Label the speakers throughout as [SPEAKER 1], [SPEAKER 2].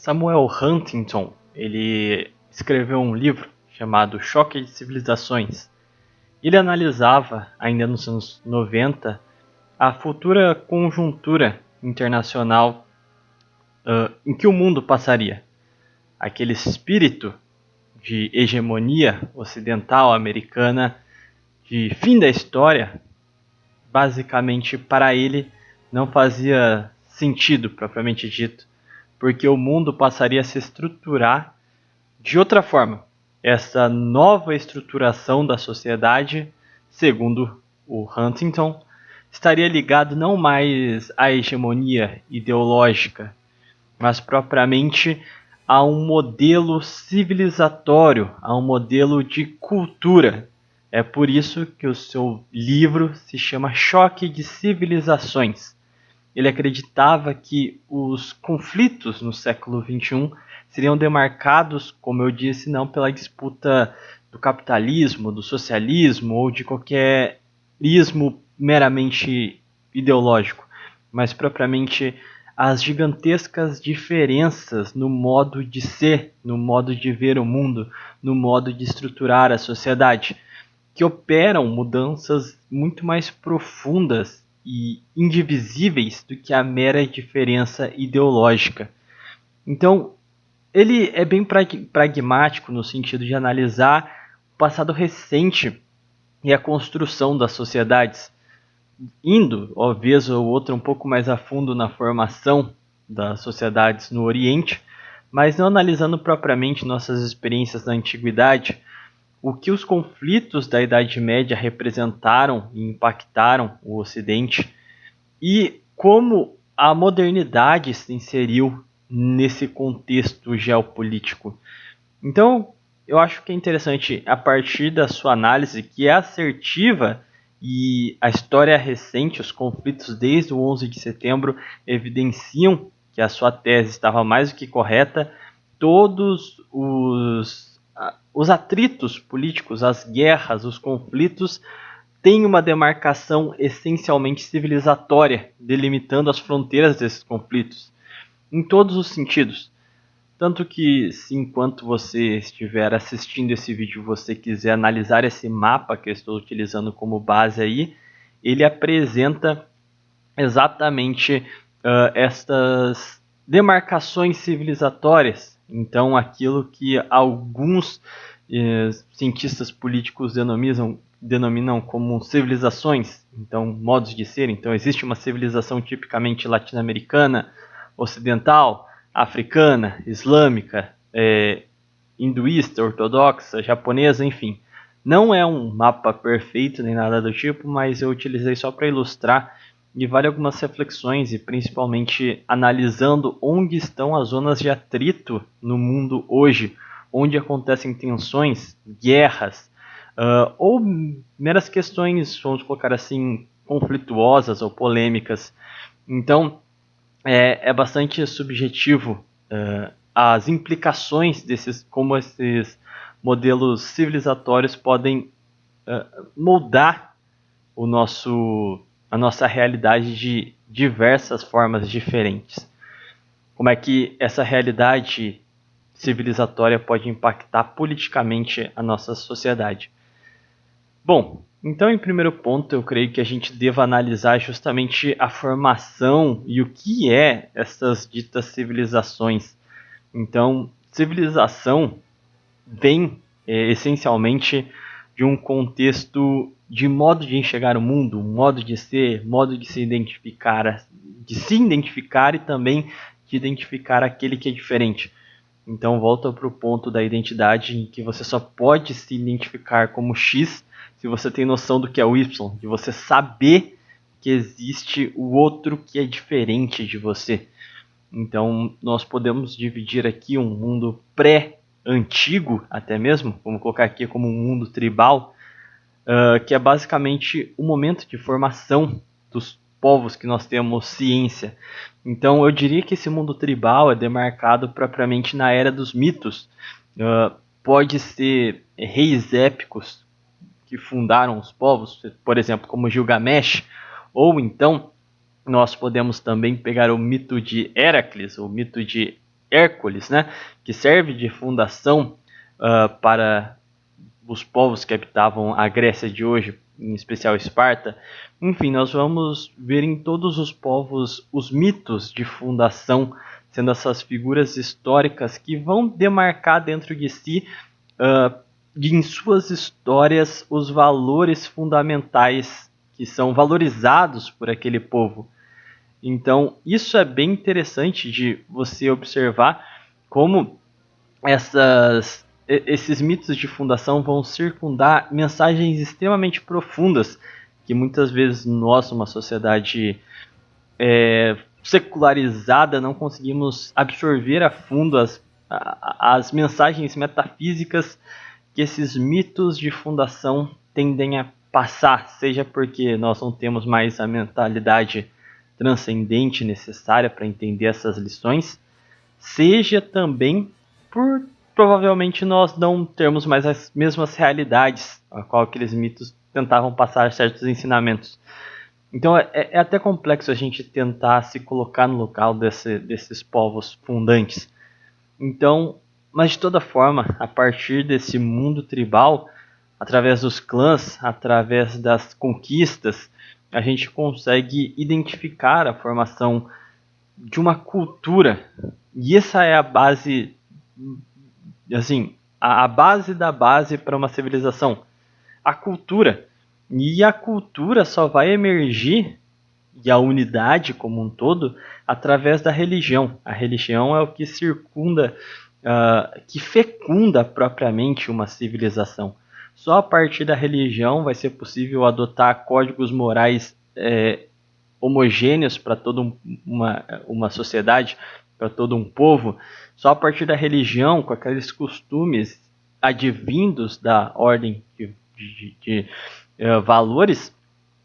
[SPEAKER 1] Samuel Huntington, ele escreveu um livro chamado Choque de Civilizações. Ele analisava, ainda nos anos 90, a futura conjuntura internacional em que o mundo passaria. Aquele espírito de hegemonia ocidental americana de fim da história, basicamente para ele não fazia sentido propriamente dito, porque o mundo passaria a se estruturar de outra forma. Essa nova estruturação da sociedade, segundo o Huntington, estaria ligado não mais à hegemonia ideológica, mas propriamente a um modelo civilizatório, a um modelo de cultura. É por isso que o seu livro se chama Choque de Civilizações. Ele acreditava que os conflitos no século XXI seriam demarcados, como eu disse, não pela disputa do capitalismo, do socialismo ou de qualquer ismo meramente ideológico, mas propriamente as gigantescas diferenças no modo de ser, no modo de ver o mundo, no modo de estruturar a sociedade, que operam mudanças muito mais profundas e indivisíveis do que a mera diferença ideológica. Então, ele é bem pragmático no sentido de analisar o passado recente e a construção das sociedades, indo, ó, vez ou outra, um pouco mais a fundo na formação das sociedades no Oriente, mas não analisando propriamente nossas experiências na Antiguidade, o que os conflitos da Idade Média representaram e impactaram o Ocidente e como a modernidade se inseriu nesse contexto geopolítico. Então, eu acho que é interessante, a partir da sua análise, que é assertiva, e a história recente, os conflitos desde o 11 de setembro, evidenciam que a sua tese estava mais do que correta. Todos os atritos políticos, as guerras, os conflitos, têm uma demarcação essencialmente civilizatória, delimitando as fronteiras desses conflitos, em todos os sentidos. Tanto que, se enquanto você estiver assistindo esse vídeo, você quiser analisar esse mapa que eu estou utilizando como base aí, ele apresenta exatamente estas demarcações civilizatórias. Então, aquilo que alguns cientistas políticos denominam como civilizações, então modos de ser. Então, existe uma civilização tipicamente latino-americana, ocidental, africana, islâmica, hinduísta, ortodoxa, japonesa, enfim. Não é um mapa perfeito nem nada do tipo, mas eu utilizei só para ilustrar e vale algumas reflexões, e principalmente analisando onde estão as zonas de atrito no mundo hoje, onde acontecem tensões, guerras, ou meras questões, vamos colocar assim, conflituosas ou polêmicas. Então, é bastante subjetivo as implicações desses, como esses modelos civilizatórios podem moldar a nossa realidade de diversas formas diferentes. Como é que essa realidade civilizatória pode impactar politicamente a nossa sociedade? Bom, então, em primeiro ponto, eu creio que a gente deva analisar justamente a formação e o que é essas ditas civilizações. Então, civilização vem essencialmente de um contexto de modo de enxergar o mundo, modo de ser, modo de se identificar e também de identificar aquele que é diferente. Então, volta para o ponto da identidade em que você só pode se identificar como X se você tem noção do que é o Y, de você saber que existe o outro que é diferente de você. Então, nós podemos dividir aqui um mundo pré-antigo, até mesmo, vamos colocar aqui como um mundo tribal, que é basicamente o momento de formação dos povos que nós temos ciência. Então, eu diria que esse mundo tribal é demarcado propriamente na era dos mitos. Pode ser reis épicos que fundaram os povos, por exemplo, como Gilgamesh, ou então nós podemos também pegar o mito de Heracles, o mito de Hércules, né, que serve de fundação para os povos que habitavam a Grécia de hoje, em especial Esparta. Enfim, nós vamos ver em todos os povos os mitos de fundação, sendo essas figuras históricas que vão demarcar dentro de si, em suas histórias, os valores fundamentais que são valorizados por aquele povo. Então, isso é bem interessante de você observar como esses mitos de fundação vão circundar mensagens extremamente profundas que muitas vezes nós, uma sociedade secularizada, não conseguimos absorver a fundo as mensagens metafísicas que esses mitos de fundação tendem a passar, seja porque nós não temos mais a mentalidade transcendente necessária para entender essas lições, seja também por provavelmente nós não termos mais as mesmas realidades a qual aqueles mitos tentavam passar certos ensinamentos. Então é até complexo a gente tentar se colocar no local desses povos fundantes. Então, mas de toda forma, a partir desse mundo tribal, através dos clãs, através das conquistas, a gente consegue identificar a formação de uma cultura. E essa é a base, assim, a base da base para uma civilização. A cultura. E a cultura só vai emergir, e a unidade como um todo, através da religião. A religião é o que circunda, que fecunda propriamente uma civilização. Só a partir da religião vai ser possível adotar códigos morais homogêneos para toda uma sociedade, para todo um povo. Só a partir da religião, com aqueles costumes advindos da ordem de valores,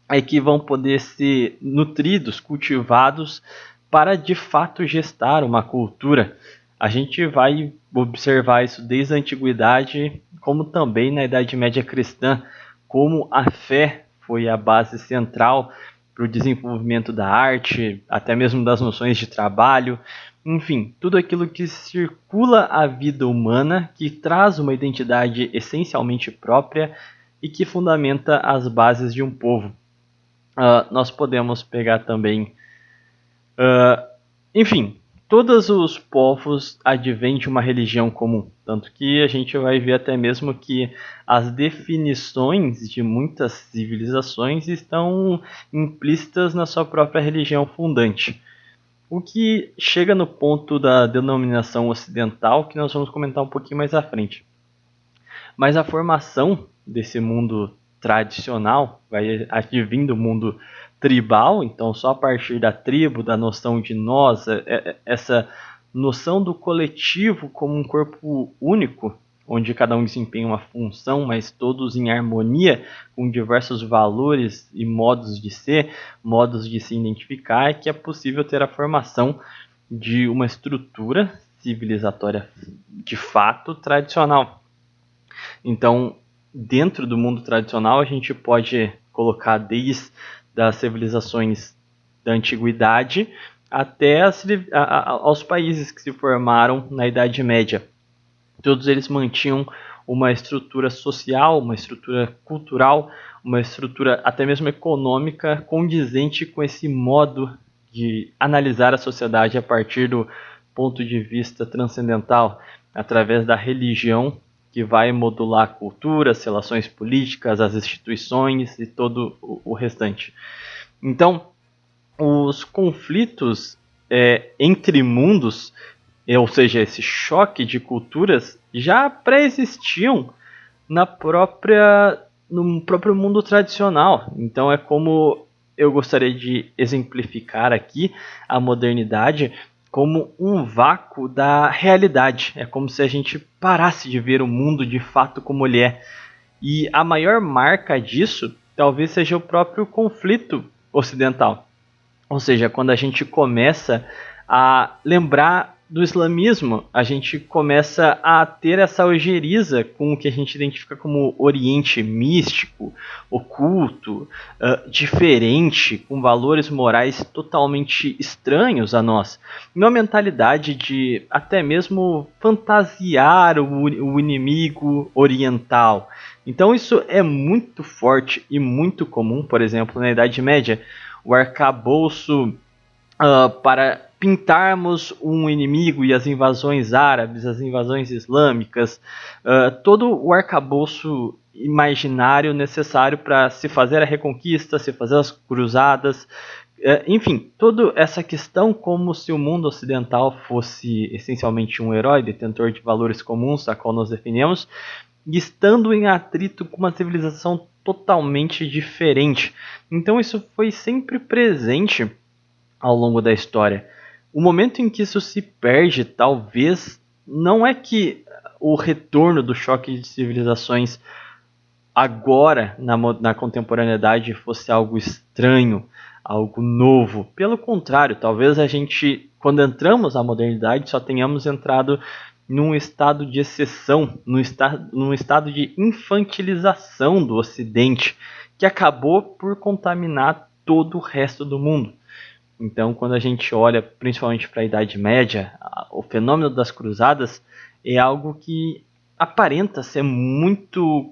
[SPEAKER 1] é que vão poder ser nutridos, cultivados para de fato gestar uma cultura. A gente vai observar isso desde a antiguidade, como também na Idade Média cristã, como a fé foi a base central para o desenvolvimento da arte, até mesmo das noções de trabalho, enfim, tudo aquilo que circula a vida humana, que traz uma identidade essencialmente própria e que fundamenta as bases de um povo. Nós podemos pegar também, enfim, todos os povos advêm de uma religião comum, tanto que a gente vai ver até mesmo que as definições de muitas civilizações estão implícitas na sua própria religião fundante. O que chega no ponto da denominação ocidental, que nós vamos comentar um pouquinho mais à frente. Mas a formação desse mundo tradicional vai advir do mundo tribal, então só a partir da tribo, da noção de nós, essa noção do coletivo como um corpo único, onde cada um desempenha uma função, mas todos em harmonia, com diversos valores e modos de ser, modos de se identificar, é que é possível ter a formação de uma estrutura civilizatória de fato tradicional. Então, dentro do mundo tradicional, a gente pode colocar desde as civilizações da antiguidade até aos países que se formaram na Idade Média. Todos eles mantinham uma estrutura social, uma estrutura cultural, uma estrutura até mesmo econômica condizente com esse modo de analisar a sociedade a partir do ponto de vista transcendental, através da religião, que vai modular a cultura, as relações políticas, as instituições e todo o restante. Então, os conflitos entre mundos, ou seja, esse choque de culturas, já pré-existiam no próprio mundo tradicional. Então é como eu gostaria de exemplificar aqui a modernidade como um vácuo da realidade. É como se a gente parasse de ver o mundo de fato como ele é. E a maior marca disso talvez seja o próprio conflito ocidental. Ou seja, quando a gente começa a lembrar do islamismo, a gente começa a ter essa ojeriza com o que a gente identifica como Oriente místico, oculto, diferente, com valores morais totalmente estranhos a nós. Uma mentalidade de até mesmo fantasiar o inimigo oriental. Então isso é muito forte e muito comum, por exemplo, na Idade Média, o arcabouço para pintarmos um inimigo e as invasões árabes, as invasões islâmicas, todo o arcabouço imaginário necessário para se fazer a reconquista, se fazer as cruzadas, enfim, toda essa questão como se o mundo ocidental fosse essencialmente um herói, detentor de valores comuns a qual nos definimos, e estando em atrito com uma civilização totalmente diferente. Então isso foi sempre presente ao longo da história. O momento em que isso se perde, talvez, não é que o retorno do choque de civilizações agora, na contemporaneidade, fosse algo estranho, algo novo. Pelo contrário, talvez a gente, quando entramos na modernidade, só tenhamos entrado num estado de exceção, num estado de infantilização do Ocidente, que acabou por contaminar todo o resto do mundo. Então, quando a gente olha principalmente para a Idade Média, o fenômeno das cruzadas é algo que aparenta ser muito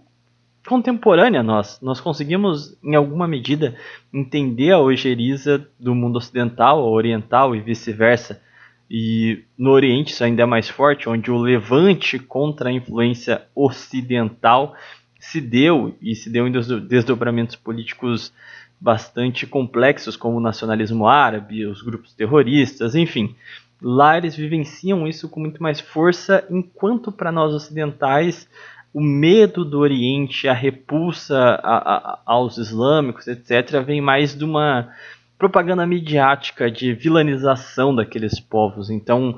[SPEAKER 1] contemporâneo a nós. Nós conseguimos, em alguma medida, entender a ojeriza do mundo ocidental, ou oriental e vice-versa. E no Oriente isso ainda é mais forte, onde o levante contra a influência ocidental se deu em desdobramentos políticos bastante complexos, como o nacionalismo árabe, os grupos terroristas, enfim. Lá eles vivenciam isso com muito mais força, enquanto para nós ocidentais o medo do Oriente, a repulsa aos islâmicos, etc., vem mais de uma propaganda midiática de vilanização daqueles povos. Então,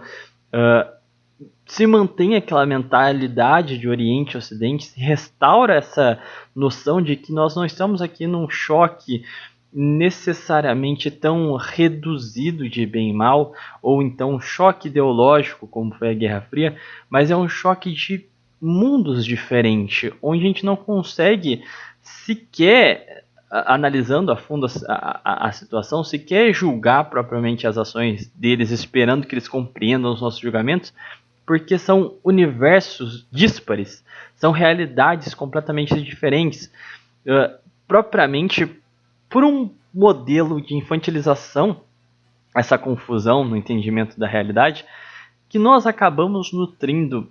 [SPEAKER 1] se mantém aquela mentalidade de Oriente e Ocidente, se restaura essa noção de que nós não estamos aqui num choque necessariamente tão reduzido de bem e mal, ou então um choque ideológico, como foi a Guerra Fria, mas é um choque de mundos diferentes, onde a gente não consegue sequer, analisando a fundo a situação, sequer julgar propriamente as ações deles, esperando que eles compreendam os nossos julgamentos, porque são universos díspares, são realidades completamente diferentes, propriamente por um modelo de infantilização, essa confusão no entendimento da realidade, que nós acabamos nutrindo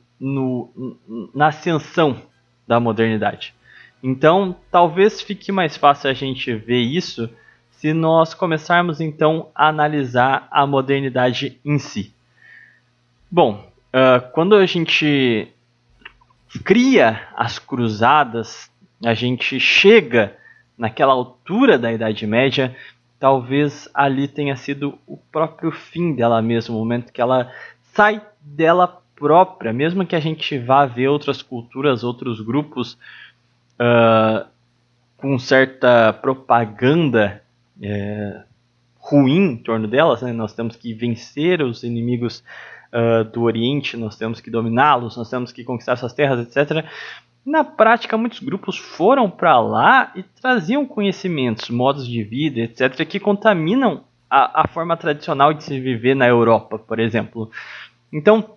[SPEAKER 1] na ascensão da modernidade. Então, talvez fique mais fácil a gente ver isso se nós começarmos então a analisar a modernidade em si. Bom, quando a gente cria as cruzadas, a gente chega naquela altura da Idade Média, talvez ali tenha sido o próprio fim dela mesma, o momento que ela sai dela própria, mesmo que a gente vá ver outras culturas, outros grupos com certa propaganda ruim em torno delas, né? Nós temos que vencer os inimigos do Oriente, nós temos que dominá-los, nós temos que conquistar suas terras, etc. Na prática, muitos grupos foram para lá e traziam conhecimentos, modos de vida, etc., que contaminam a forma tradicional de se viver na Europa, por exemplo. Então,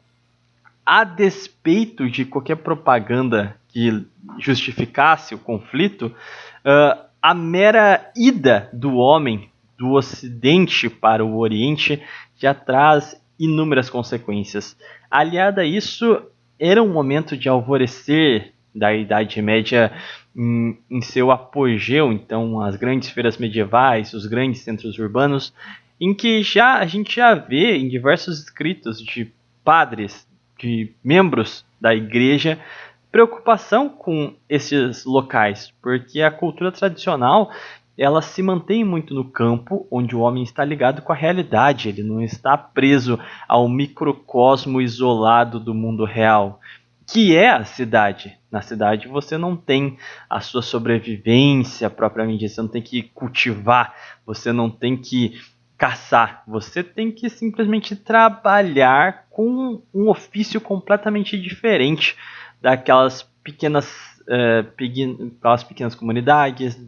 [SPEAKER 1] a despeito de qualquer propaganda que justificasse o conflito, a mera ida do homem do Ocidente para o Oriente já traz inúmeras consequências. Aliado a isso, era um momento de alvorecer da Idade Média em seu apogeu, então as grandes feiras medievais, os grandes centros urbanos, em que a gente já vê em diversos escritos de padres, de membros da igreja, preocupação com esses locais, porque a cultura tradicional ela se mantém muito no campo, onde o homem está ligado com a realidade, ele não está preso ao microcosmo isolado do mundo real, que é a cidade. Na cidade você não tem a sua sobrevivência propriamente dita, você não tem que cultivar, você não tem que caçar, você tem que simplesmente trabalhar com um ofício completamente diferente daquelas aquelas pequenas comunidades,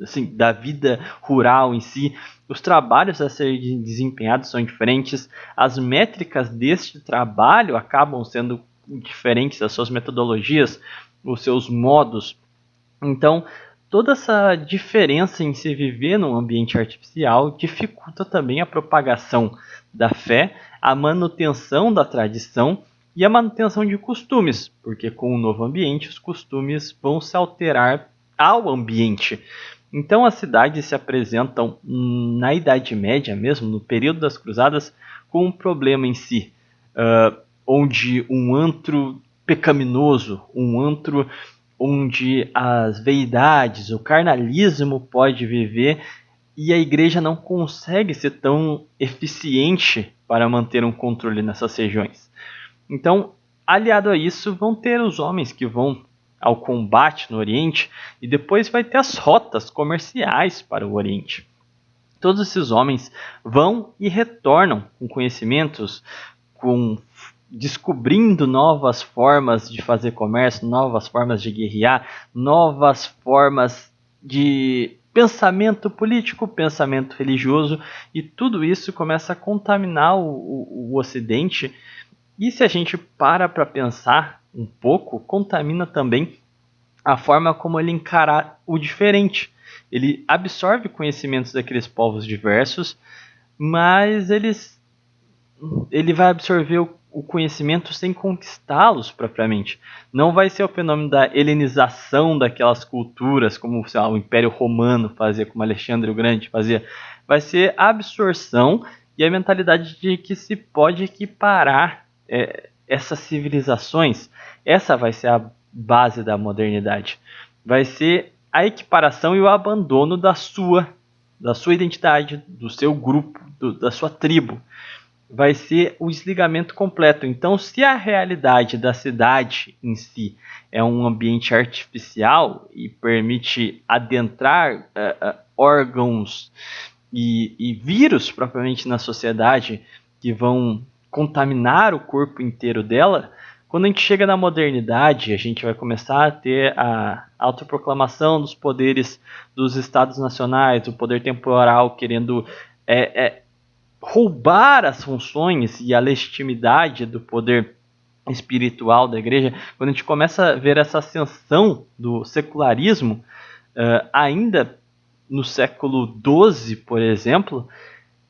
[SPEAKER 1] assim, da vida rural em si. Os trabalhos a serem desempenhados são diferentes, as métricas deste trabalho acabam sendo diferentes, as suas metodologias, os seus modos. Então, toda essa diferença em se viver num ambiente artificial dificulta também a propagação da fé, a manutenção da tradição e a manutenção de costumes, porque com o novo ambiente os costumes vão se alterar ao ambiente. Então as cidades se apresentam na Idade Média mesmo, no período das Cruzadas, com um problema em si, onde um antro pecaminoso, um antro onde as vaidades, o carnalismo pode viver e a igreja não consegue ser tão eficiente para manter um controle nessas regiões. Então, aliado a isso, vão ter os homens que vão ao combate no Oriente e depois vai ter as rotas comerciais para o Oriente. Todos esses homens vão e retornam com conhecimentos, descobrindo novas formas de fazer comércio, novas formas de guerrear, novas formas de pensamento político, pensamento religioso, e tudo isso começa a contaminar o Ocidente. E se a gente para pensar um pouco, contamina também a forma como ele encara o diferente. Ele absorve conhecimentos daqueles povos diversos, mas ele vai absorver o conhecimento sem conquistá-los propriamente. Não vai ser o fenômeno da helenização daquelas culturas, como sei lá, o Império Romano fazia, como Alexandre o Grande fazia. Vai ser a absorção e a mentalidade de que se pode equiparar essas civilizações. Essa vai ser a base da modernidade. Vai ser a equiparação e o abandono da sua identidade, do seu grupo, da sua tribo. Vai ser o desligamento completo. Então, se a realidade da cidade em si é um ambiente artificial e permite adentrar órgãos e vírus propriamente na sociedade que vão contaminar o corpo inteiro dela, quando a gente chega na modernidade, a gente vai começar a ter a autoproclamação dos poderes dos estados nacionais, o poder temporal querendo roubar as funções e a legitimidade do poder espiritual da igreja. Quando a gente começa a ver essa ascensão do secularismo, ainda no século XII, por exemplo,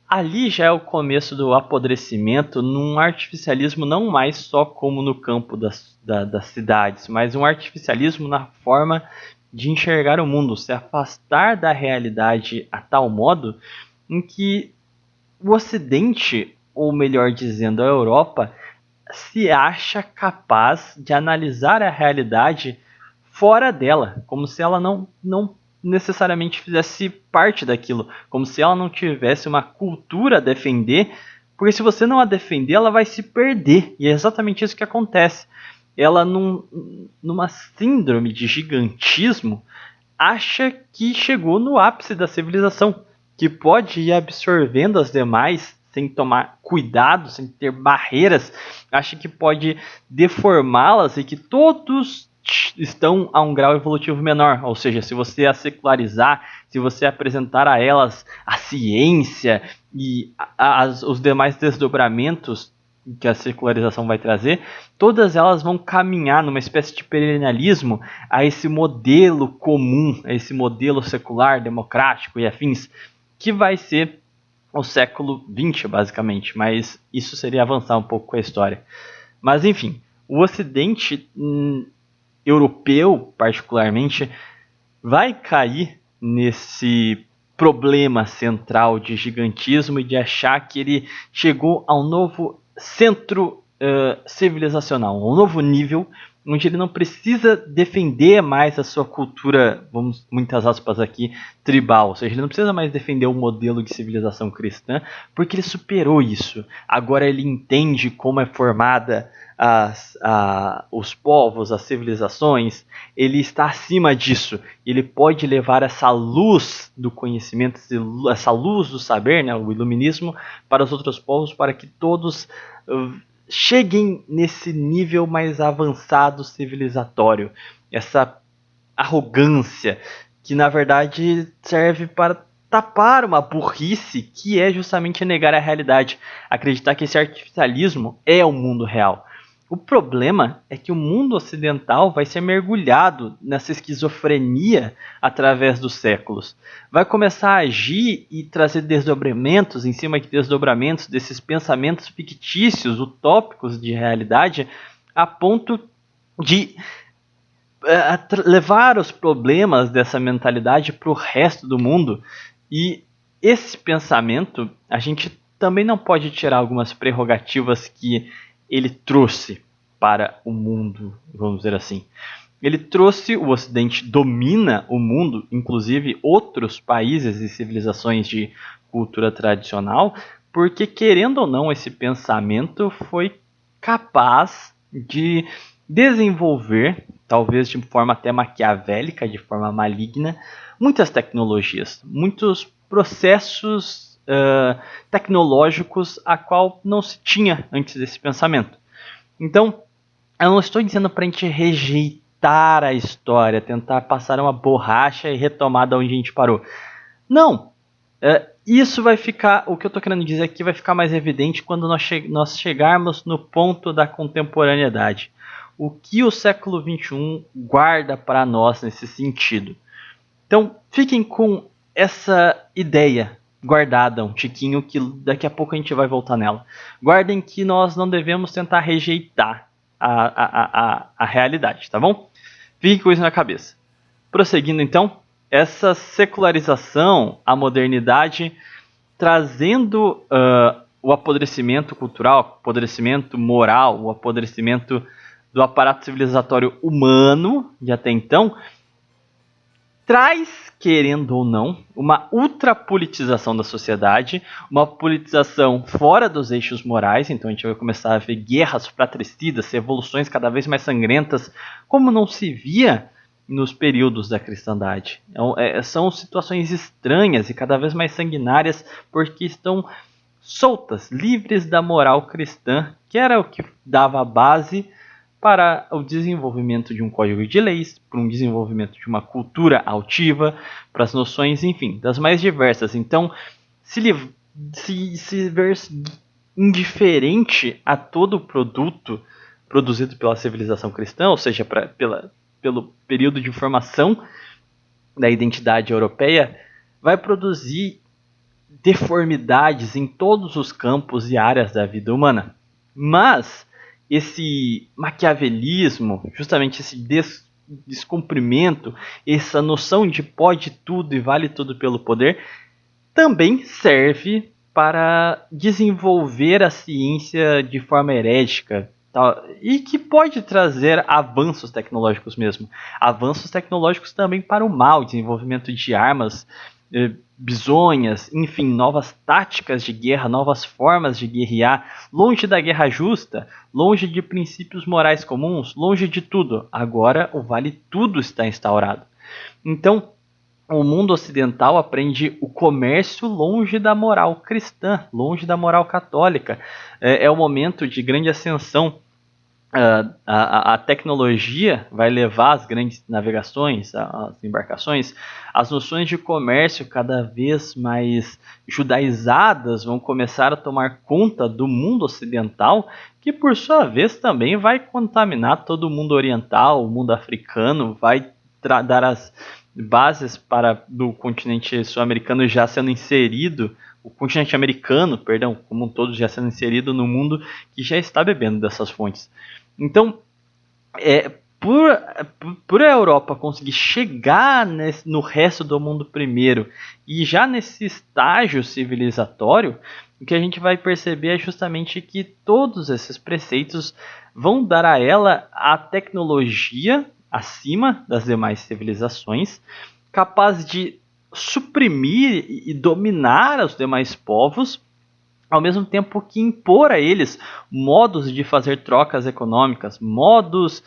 [SPEAKER 1] ali já é o começo do apodrecimento num artificialismo não mais só como no campo das cidades, mas um artificialismo na forma de enxergar o mundo, se afastar da realidade a tal modo em que o Ocidente, ou melhor dizendo, a Europa, se acha capaz de analisar a realidade fora dela, como se ela não necessariamente fizesse parte daquilo, como se ela não tivesse uma cultura a defender, porque se você não a defender, ela vai se perder, e é exatamente isso que acontece. Ela, numa síndrome de gigantismo, acha que chegou no ápice da civilização, que pode ir absorvendo as demais sem tomar cuidado, sem ter barreiras, acha que pode deformá-las e que todos estão a um grau evolutivo menor. Ou seja, se você a secularizar, se você apresentar a elas a ciência e os demais desdobramentos que a secularização vai trazer, todas elas vão caminhar numa espécie de perennialismo a esse modelo comum, a esse modelo secular, democrático e afins, que vai ser o século XX, basicamente, mas isso seria avançar um pouco com a história. Mas, enfim, o Ocidente europeu, particularmente, vai cair nesse problema central de gigantismo e de achar que ele chegou a um novo centro civilizacional, a um novo nível, onde ele não precisa defender mais a sua cultura, vamos muitas aspas aqui, tribal, ou seja, ele não precisa mais defender o modelo de civilização cristã, porque ele superou isso. Agora ele entende como é formada os povos, as civilizações, ele está acima disso. Ele pode levar essa luz do conhecimento, essa luz do saber, né, o iluminismo, para os outros povos, para que todos cheguem nesse nível mais avançado civilizatório. Essa arrogância que, na verdade, serve para tapar uma burrice que é justamente negar a realidade, acreditar que esse artificialismo é o mundo real. O problema é que o mundo ocidental vai ser mergulhado nessa esquizofrenia através dos séculos. Vai começar a agir e trazer desdobramentos em cima de desdobramentos desses pensamentos fictícios, utópicos de realidade, a ponto de levar os problemas dessa mentalidade para o resto do mundo. E esse pensamento, a gente também não pode tirar algumas prerrogativas que ele trouxe para o mundo, vamos dizer assim. Ele trouxe, o Ocidente domina o mundo, inclusive outros países e civilizações de cultura tradicional, porque, querendo ou não, esse pensamento foi capaz de desenvolver, talvez de forma até maquiavélica, de forma maligna, muitas tecnologias, muitos processos tecnológicos a qual não se tinha antes desse pensamento. Então, eu não estou dizendo para a gente rejeitar a história, tentar passar uma borracha e retomar de onde a gente parou. Não! Isso vai ficar, o que eu estou querendo dizer aqui vai ficar mais evidente quando nós chegarmos no ponto da contemporaneidade. O que o século XXI guarda para nós nesse sentido. Então, fiquem com essa ideia guardada, um tiquinho, que daqui a pouco a gente vai voltar nela. Guardem que nós não devemos tentar rejeitar a realidade, tá bom? Fiquem com isso na cabeça. Prosseguindo então, essa secularização, a modernidade, trazendo o apodrecimento cultural, o apodrecimento moral, o apodrecimento do aparato civilizatório humano de até então, traz, querendo ou não, uma ultrapolitização da sociedade, uma politização fora dos eixos morais. Então a gente vai começar a ver guerras fratricidas, revoluções cada vez mais sangrentas, como não se via nos períodos da cristandade. São situações estranhas e cada vez mais sanguinárias, porque estão soltas, livres da moral cristã, que era o que dava a base para o desenvolvimento de um código de leis, para um desenvolvimento de uma cultura altiva, para as noções, enfim, das mais diversas. Então, se ver indiferente a todo o produto produzido pela civilização cristã, ou seja, pelo período de formação da identidade europeia, vai produzir deformidades em todos os campos e áreas da vida humana. Mas esse maquiavelismo, justamente esse descumprimento, essa noção de pode tudo e vale tudo pelo poder, também serve para desenvolver a ciência de forma herética, e que pode trazer avanços tecnológicos mesmo. Avanços tecnológicos também para o mal, desenvolvimento de armas bizonhas, enfim, novas táticas de guerra, novas formas de guerrear, longe da guerra justa, longe de princípios morais comuns, longe de tudo. Agora o vale tudo está instaurado. Então, o mundo ocidental aprende o comércio longe da moral cristã, longe da moral católica. É o momento de grande ascensão. A tecnologia vai levar as grandes navegações, as embarcações, as noções de comércio cada vez mais judaizadas vão começar a tomar conta do mundo ocidental, que por sua vez também vai contaminar todo o mundo oriental, o mundo africano, vai dar as bases para do continente sul-americano já sendo inserido, o continente americano, perdão, como um todo já sendo inserido no mundo que já está bebendo dessas fontes. Então, por a Europa conseguir chegar no resto do mundo primeiro e já nesse estágio civilizatório, o que a gente vai perceber é justamente que todos esses preceitos vão dar a ela a tecnologia acima das demais civilizações, capaz de suprimir e dominar os demais povos ao mesmo tempo que impor a eles modos de fazer trocas econômicas, modos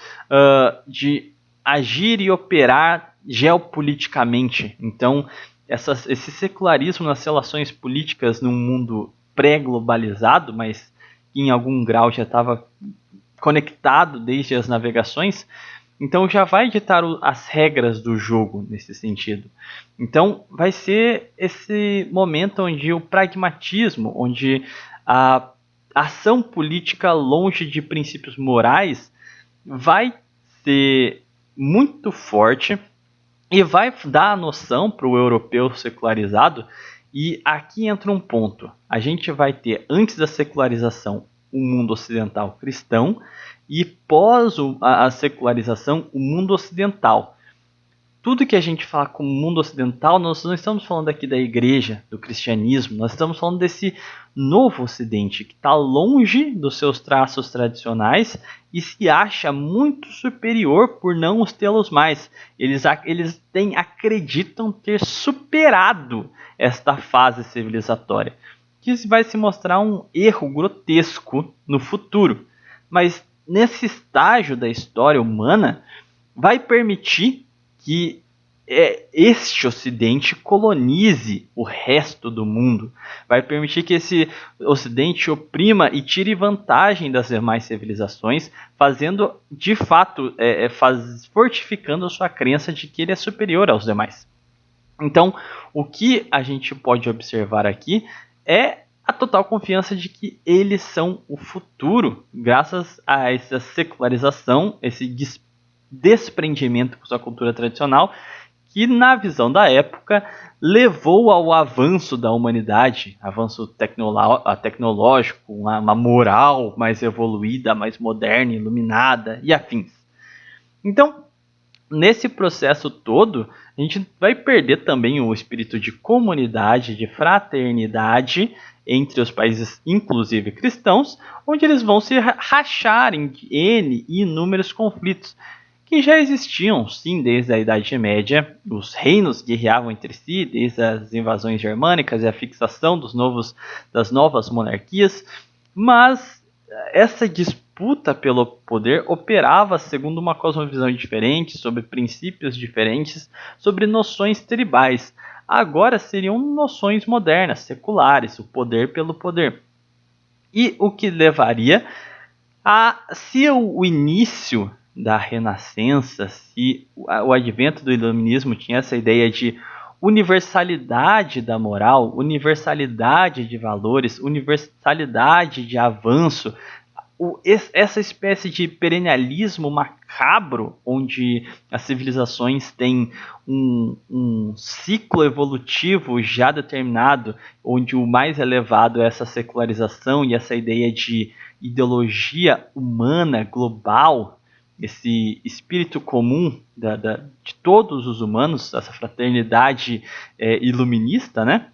[SPEAKER 1] de agir e operar geopoliticamente. Então, esse secularismo nas relações políticas num mundo pré-globalizado, mas que em algum grau já estava conectado desde as navegações, então já vai ditar as regras do jogo nesse sentido. Então vai ser esse momento onde o pragmatismo, onde a ação política longe de princípios morais vai ser muito forte e vai dar a noção para o europeu secularizado. E aqui entra um ponto. A gente vai ter, antes da secularização, o mundo ocidental cristão e pós a secularização, o mundo ocidental. Tudo que a gente fala como mundo ocidental, nós não estamos falando aqui da igreja, do cristianismo, nós estamos falando desse novo ocidente que está longe dos seus traços tradicionais e se acha muito superior por não os tê-los mais. Eles acreditam ter superado esta fase civilizatória, que vai se mostrar um erro grotesco no futuro. Mas nesse estágio da história humana, vai permitir que este ocidente colonize o resto do mundo. Vai permitir que esse ocidente oprima e tire vantagem das demais civilizações, fazendo, de fato, fortificando a sua crença de que ele é superior aos demais. Então, o que a gente pode observar aqui é a total confiança de que eles são o futuro, graças a essa secularização, esse desprendimento com sua cultura tradicional, que na visão da época levou ao avanço da humanidade, avanço tecnológico, uma moral mais evoluída, mais moderna, iluminada e afins. Então, nesse processo todo, a gente vai perder também o espírito de comunidade, de fraternidade entre os países, inclusive cristãos, onde eles vão se rachar em N e inúmeros conflitos, que já existiam, sim, desde a Idade Média. Os reinos guerreavam entre si, desde as invasões germânicas e a fixação das novas monarquias, mas essa disputa pelo poder operava segundo uma cosmovisão diferente, sobre princípios diferentes, sobre noções tribais. Agora seriam noções modernas, seculares, o poder pelo poder. E o que levaria a, se o início da Renascença, se o advento do iluminismo tinha essa ideia de universalidade da moral, universalidade de valores, universalidade de avanço, essa espécie de perennialismo macabro, onde as civilizações têm um ciclo evolutivo já determinado, onde o mais elevado é essa secularização e essa ideia de ideologia humana global, esse espírito comum de todos os humanos, essa fraternidade iluminista, né?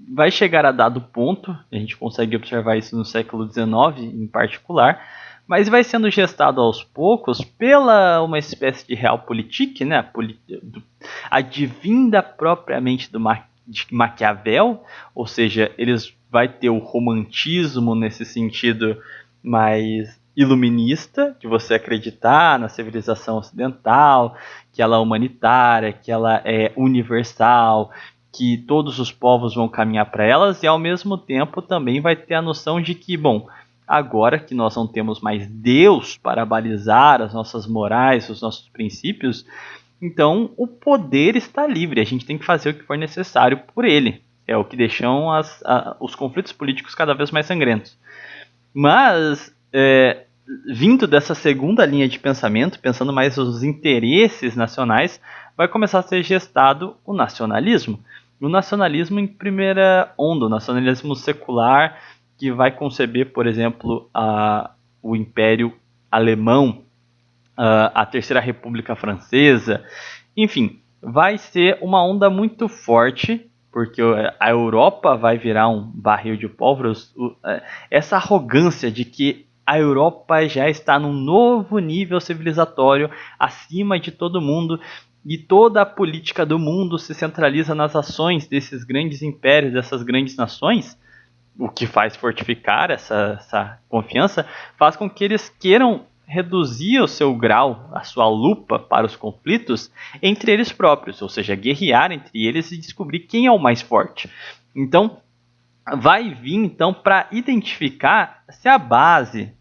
[SPEAKER 1] Vai chegar a dado ponto, a gente consegue observar isso no século XIX em particular, mas vai sendo gestado aos poucos pela uma espécie de realpolitik, né? Advinda propriamente de Maquiavel, ou seja, eles vai ter o romantismo nesse sentido mais iluminista, de você acreditar na civilização ocidental, que ela é humanitária, que ela é universal, que todos os povos vão caminhar para elas, e ao mesmo tempo também vai ter a noção de que, bom, agora que nós não temos mais Deus para balizar as nossas morais, os nossos princípios, então o poder está livre, a gente tem que fazer o que for necessário por ele. É o que deixam os conflitos políticos cada vez mais sangrentos. Mas, vindo dessa segunda linha de pensamento, pensando mais nos interesses nacionais, vai começar a ser gestado o nacionalismo. O nacionalismo em primeira onda, o nacionalismo secular, que vai conceber, por exemplo, o Império Alemão, a Terceira República Francesa, enfim, vai ser uma onda muito forte, porque a Europa vai virar um barril de pólvora. Essa arrogância de que a Europa já está num novo nível civilizatório, acima de todo mundo, e toda a política do mundo se centraliza nas ações desses grandes impérios, dessas grandes nações, o que faz fortificar essa confiança, faz com que eles queiram reduzir o seu grau, a sua lupa para os conflitos entre eles próprios, ou seja, guerrear entre eles e descobrir quem é o mais forte. Então, vai vir então para identificar se a base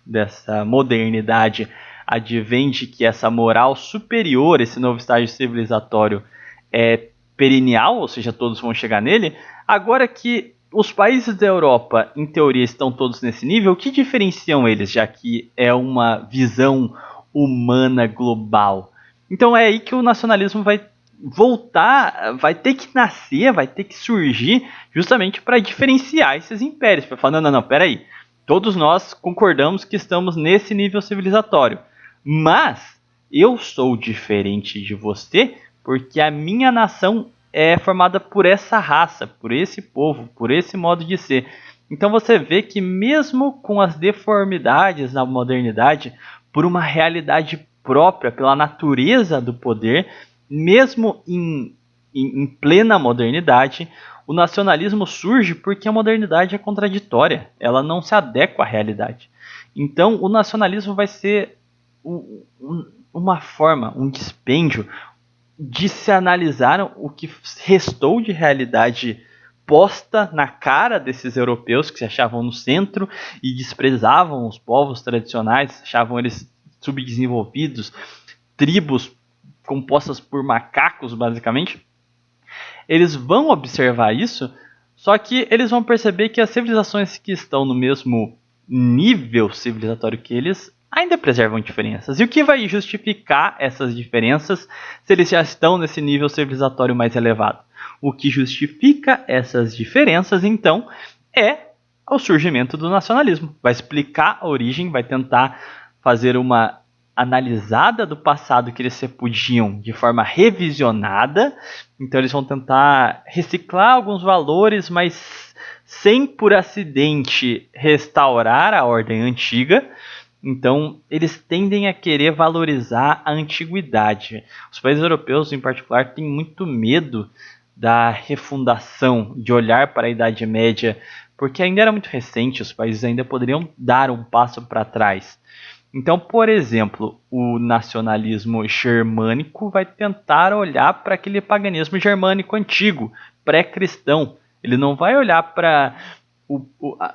[SPEAKER 1] dessa modernidade advém de que essa moral superior, esse novo estágio civilizatório é perennial, ou seja, todos vão chegar nele. Agora que os países da Europa, em teoria, estão todos nesse nível, o que diferenciam eles, já que é uma visão humana global? Então é aí que o nacionalismo vai voltar, vai ter que nascer, vai ter que surgir justamente para diferenciar esses impérios, para falar, não, peraí, todos nós concordamos que estamos nesse nível civilizatório, mas eu sou diferente de você porque a minha nação é formada por essa raça, por esse povo, por esse modo de ser. Então você vê que mesmo com as deformidades na modernidade, por uma realidade própria, pela natureza do poder, mesmo em plena modernidade, o nacionalismo surge porque a modernidade é contraditória, ela não se adequa à realidade. Então o nacionalismo vai ser uma forma, um dispêndio de se analisar o que restou de realidade posta na cara desses europeus que se achavam no centro e desprezavam os povos tradicionais, achavam eles subdesenvolvidos, tribos compostas por macacos, basicamente. Eles vão observar isso, só que eles vão perceber que as civilizações que estão no mesmo nível civilizatório que eles ainda preservam diferenças. E o que vai justificar essas diferenças se eles já estão nesse nível civilizatório mais elevado? O que justifica essas diferenças, então, é o surgimento do nacionalismo. Vai explicar a origem, vai tentar fazer uma analisada do passado que eles repudiam de forma revisionada. Então eles vão tentar reciclar alguns valores, mas sem por acidente restaurar a ordem antiga. Então, eles tendem a querer valorizar a antiguidade. Os países europeus, em particular, têm muito medo da refundação, de olhar para a Idade Média, porque ainda era muito recente, os países ainda poderiam dar um passo para trás. Então, por exemplo, o nacionalismo germânico vai tentar olhar para aquele paganismo germânico antigo, pré-cristão. Ele não vai olhar para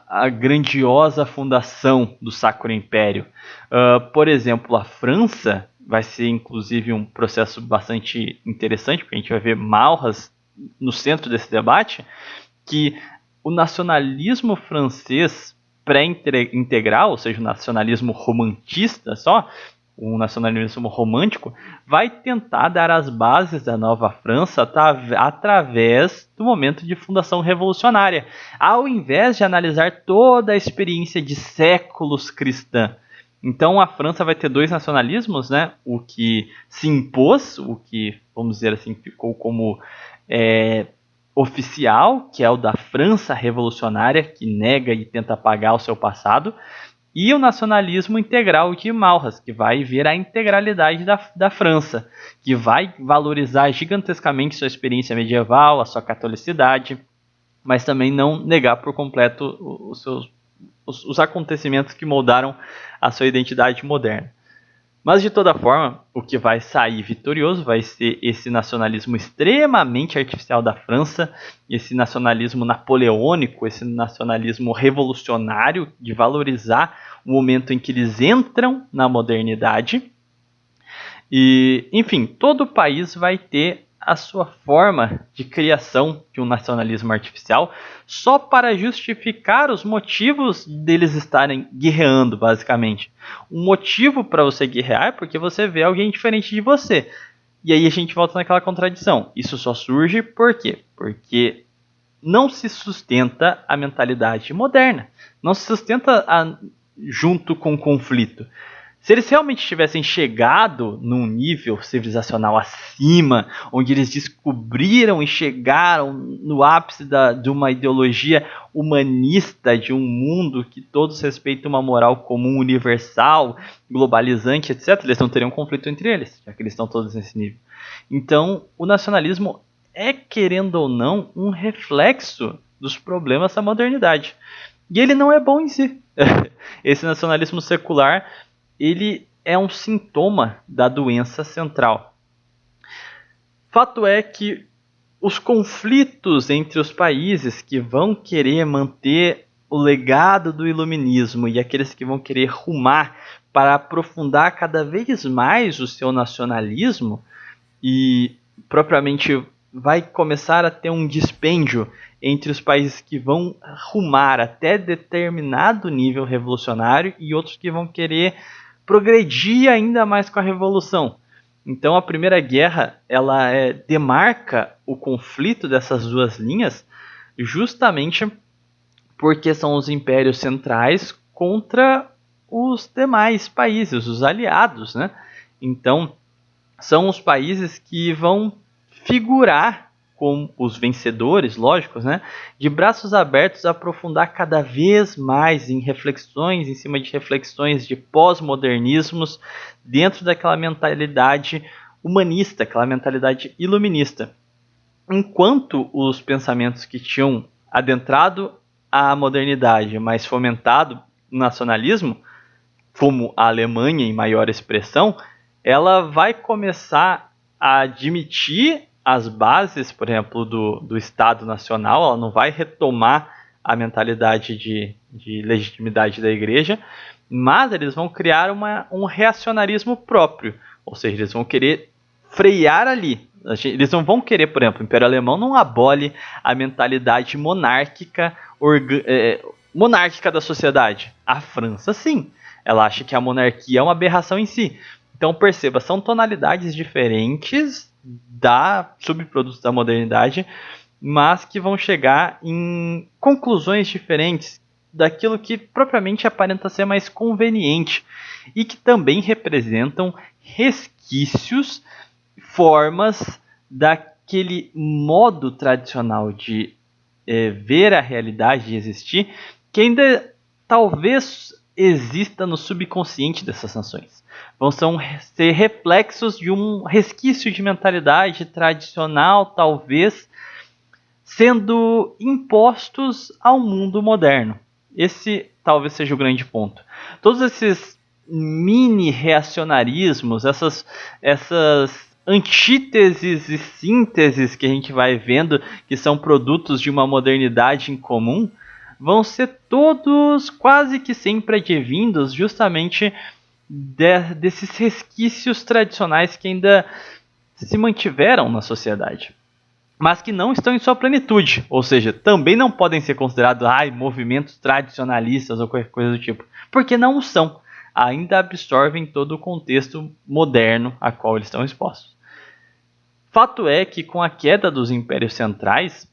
[SPEAKER 1] a grandiosa fundação do Sacro Império. Por exemplo, a França vai ser inclusive um processo bastante interessante, porque a gente vai ver Maurras no centro desse debate, que o nacionalismo francês pré-integral, ou seja, o nacionalismo romantista só, o nacionalismo romântico, vai tentar dar as bases da nova França através do momento de fundação revolucionária, ao invés de analisar toda a experiência de séculos cristã. Então a França vai ter dois nacionalismos, né? O que se impôs, o que, vamos dizer assim, ficou como oficial, que é o da França revolucionária, que nega e tenta apagar o seu passado, e o nacionalismo integral de Maurras, que vai ver a integralidade da França, que vai valorizar gigantescamente sua experiência medieval, a sua catolicidade, mas também não negar por completo os acontecimentos que moldaram a sua identidade moderna. Mas, de toda forma, o que vai sair vitorioso vai ser esse nacionalismo extremamente artificial da França, esse nacionalismo napoleônico, esse nacionalismo revolucionário de valorizar o momento em que eles entram na modernidade. E, enfim, todo país vai ter a sua forma de criação de um nacionalismo artificial só para justificar os motivos deles estarem guerreando, basicamente. Um motivo para você guerrear é porque você vê alguém diferente de você. E aí a gente volta naquela contradição. Isso só surge por quê? Porque não se sustenta a mentalidade moderna. Não se sustenta junto com o conflito. Se eles realmente tivessem chegado num nível civilizacional acima, onde eles descobriram e chegaram no ápice de uma ideologia humanista, de um mundo que todos respeitam uma moral comum, universal, globalizante, etc., eles não teriam conflito entre eles, já que eles estão todos nesse nível. Então, o nacionalismo é, querendo ou não, um reflexo dos problemas da modernidade. E ele não é bom em si. Esse nacionalismo secular, ele é um sintoma da doença central. Fato é que os conflitos entre os países que vão querer manter o legado do iluminismo e aqueles que vão querer rumar para aprofundar cada vez mais o seu nacionalismo e propriamente vai começar a ter um dispêndio entre os países que vão rumar até determinado nível revolucionário e outros que vão querer progredir ainda mais com a revolução. Então a Primeira Guerra ela demarca o conflito dessas duas linhas justamente porque são os impérios centrais contra os demais países, os aliados, né? Então são os países que vão figurar como os vencedores, lógicos, né? De braços abertos a aprofundar cada vez mais em reflexões, em cima de reflexões de pós-modernismos, dentro daquela mentalidade humanista, aquela mentalidade iluminista. Enquanto os pensamentos que tinham adentrado a modernidade, mas fomentado o nacionalismo, como a Alemanha em maior expressão, ela vai começar a admitir as bases, por exemplo, do Estado Nacional, ela não vai retomar a mentalidade de legitimidade da igreja, mas eles vão criar um reacionarismo próprio, ou seja, eles vão querer frear ali. Eles não vão querer, por exemplo, o Império Alemão não abole a mentalidade monárquica, monárquica da sociedade. A França, sim. Ela acha que a monarquia é uma aberração em si. Então perceba, são tonalidades diferentes da subprodutos da modernidade, mas que vão chegar em conclusões diferentes daquilo que propriamente aparenta ser mais conveniente e que também representam resquícios, formas daquele modo tradicional de ver a realidade e existir, que ainda talvez exista no subconsciente dessas nações. Vão ser reflexos de um resquício de mentalidade tradicional, talvez, sendo impostos ao mundo moderno. Esse talvez seja o grande ponto. Todos esses mini reacionarismos, essas antíteses e sínteses que a gente vai vendo, que são produtos de uma modernidade em comum, vão ser todos quase que sempre advindos justamente desses resquícios tradicionais que ainda se mantiveram na sociedade, mas que não estão em sua plenitude, ou seja, também não podem ser considerados movimentos tradicionalistas ou qualquer coisa do tipo, porque não o são, ainda absorvem todo o contexto moderno a qual eles estão expostos. Fato é que com a queda dos impérios centrais,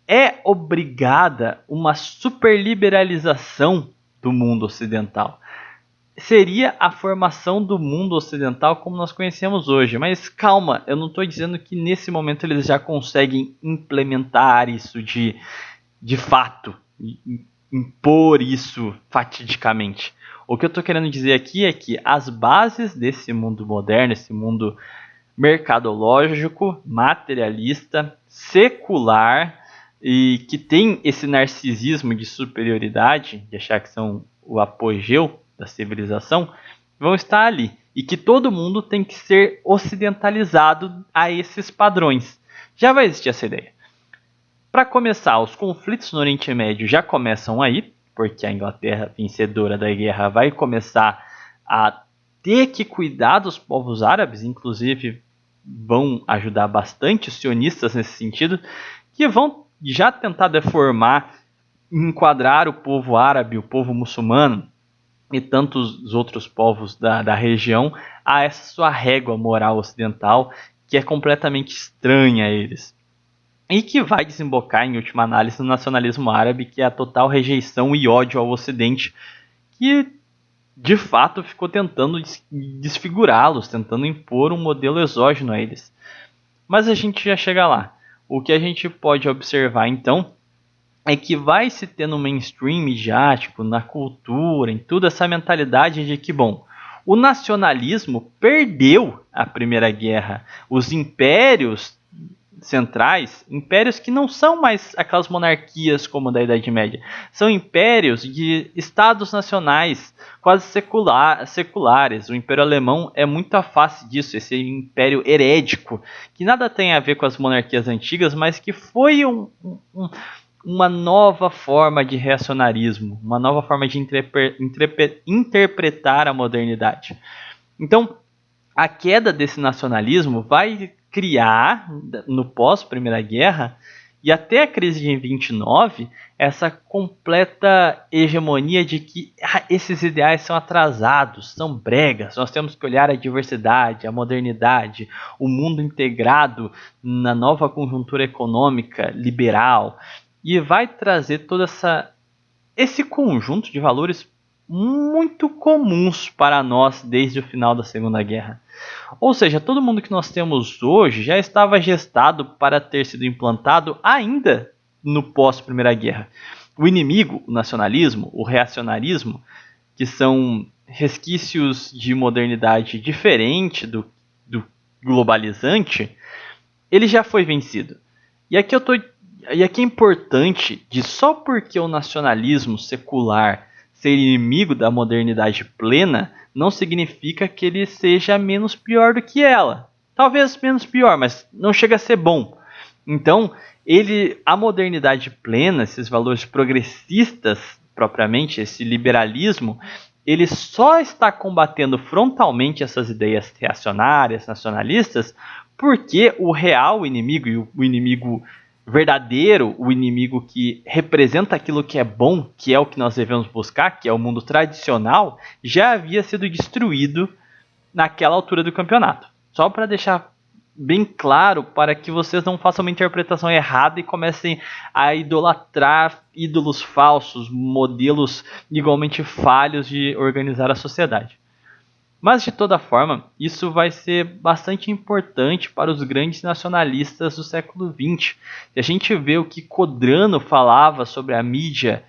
[SPEAKER 1] é obrigada uma superliberalização do mundo ocidental. Seria a formação do mundo ocidental como nós conhecemos hoje. Mas calma, eu não estou dizendo que nesse momento eles já conseguem implementar isso de fato, impor isso fatidicamente. O que eu estou querendo dizer aqui é que as bases desse mundo moderno, esse mundo mercadológico, materialista, secular, e que tem esse narcisismo de superioridade, de achar que são o apogeu da civilização, vão estar ali. E que todo mundo tem que ser ocidentalizado a esses padrões. Já vai existir essa ideia. Para começar, os conflitos no Oriente Médio já começam aí, porque a Inglaterra, vencedora da guerra, vai começar a ter que cuidar dos povos árabes, inclusive vão ajudar bastante os sionistas nesse sentido, que vão já tentar deformar, enquadrar o povo árabe, o povo muçulmano e tantos outros povos da região a essa sua régua moral ocidental, que é completamente estranha a eles. E que vai desembocar, em última análise, no nacionalismo árabe, que é a total rejeição e ódio ao Ocidente, que de fato ficou tentando desfigurá-los, tentando impor um modelo exógeno a eles. Mas a gente já chega lá. O que a gente pode observar então é que vai se ter no mainstream midiático, na cultura, em toda essa mentalidade de que, bom, o nacionalismo perdeu a Primeira Guerra. Os impérios centrais, impérios que não são mais aquelas monarquias como da Idade Média, são impérios de estados nacionais, quase seculares. O Império Alemão é muito a face disso, esse império herético, que nada tem a ver com as monarquias antigas, mas que foi uma nova forma de reacionarismo, uma nova forma de interpretar a modernidade. Então, a queda desse nacionalismo vai criar, no pós-Primeira Guerra, e até a crise de 29, essa completa hegemonia de que esses ideais são atrasados, são bregas, nós temos que olhar a diversidade, a modernidade, o mundo integrado na nova conjuntura econômica liberal, e vai trazer todo esse conjunto de valores muito comuns para nós desde o final da Segunda Guerra. Ou seja, todo mundo que nós temos hoje já estava gestado para ter sido implantado ainda no pós-Primeira Guerra. O inimigo, o nacionalismo, o reacionarismo, que são resquícios de modernidade diferente do globalizante, ele já foi vencido. E aqui é importante de só porque o nacionalismo secular ser inimigo da modernidade plena não significa que ele seja menos pior do que ela. Talvez menos pior, mas não chega a ser bom. Então, a modernidade plena, esses valores progressistas propriamente, esse liberalismo, ele só está combatendo frontalmente essas ideias reacionárias, nacionalistas, porque o real inimigo e o inimigo verdadeiro, o inimigo que representa aquilo que é bom, que é o que nós devemos buscar, que é o mundo tradicional, já havia sido destruído naquela altura do campeonato. Só para deixar bem claro, para que vocês não façam uma interpretação errada e comecem a idolatrar ídolos falsos, modelos igualmente falhos de organizar a sociedade. Mas, de toda forma, isso vai ser bastante importante para os grandes nacionalistas do século XX. Se a gente vê o que Codrano falava sobre a mídia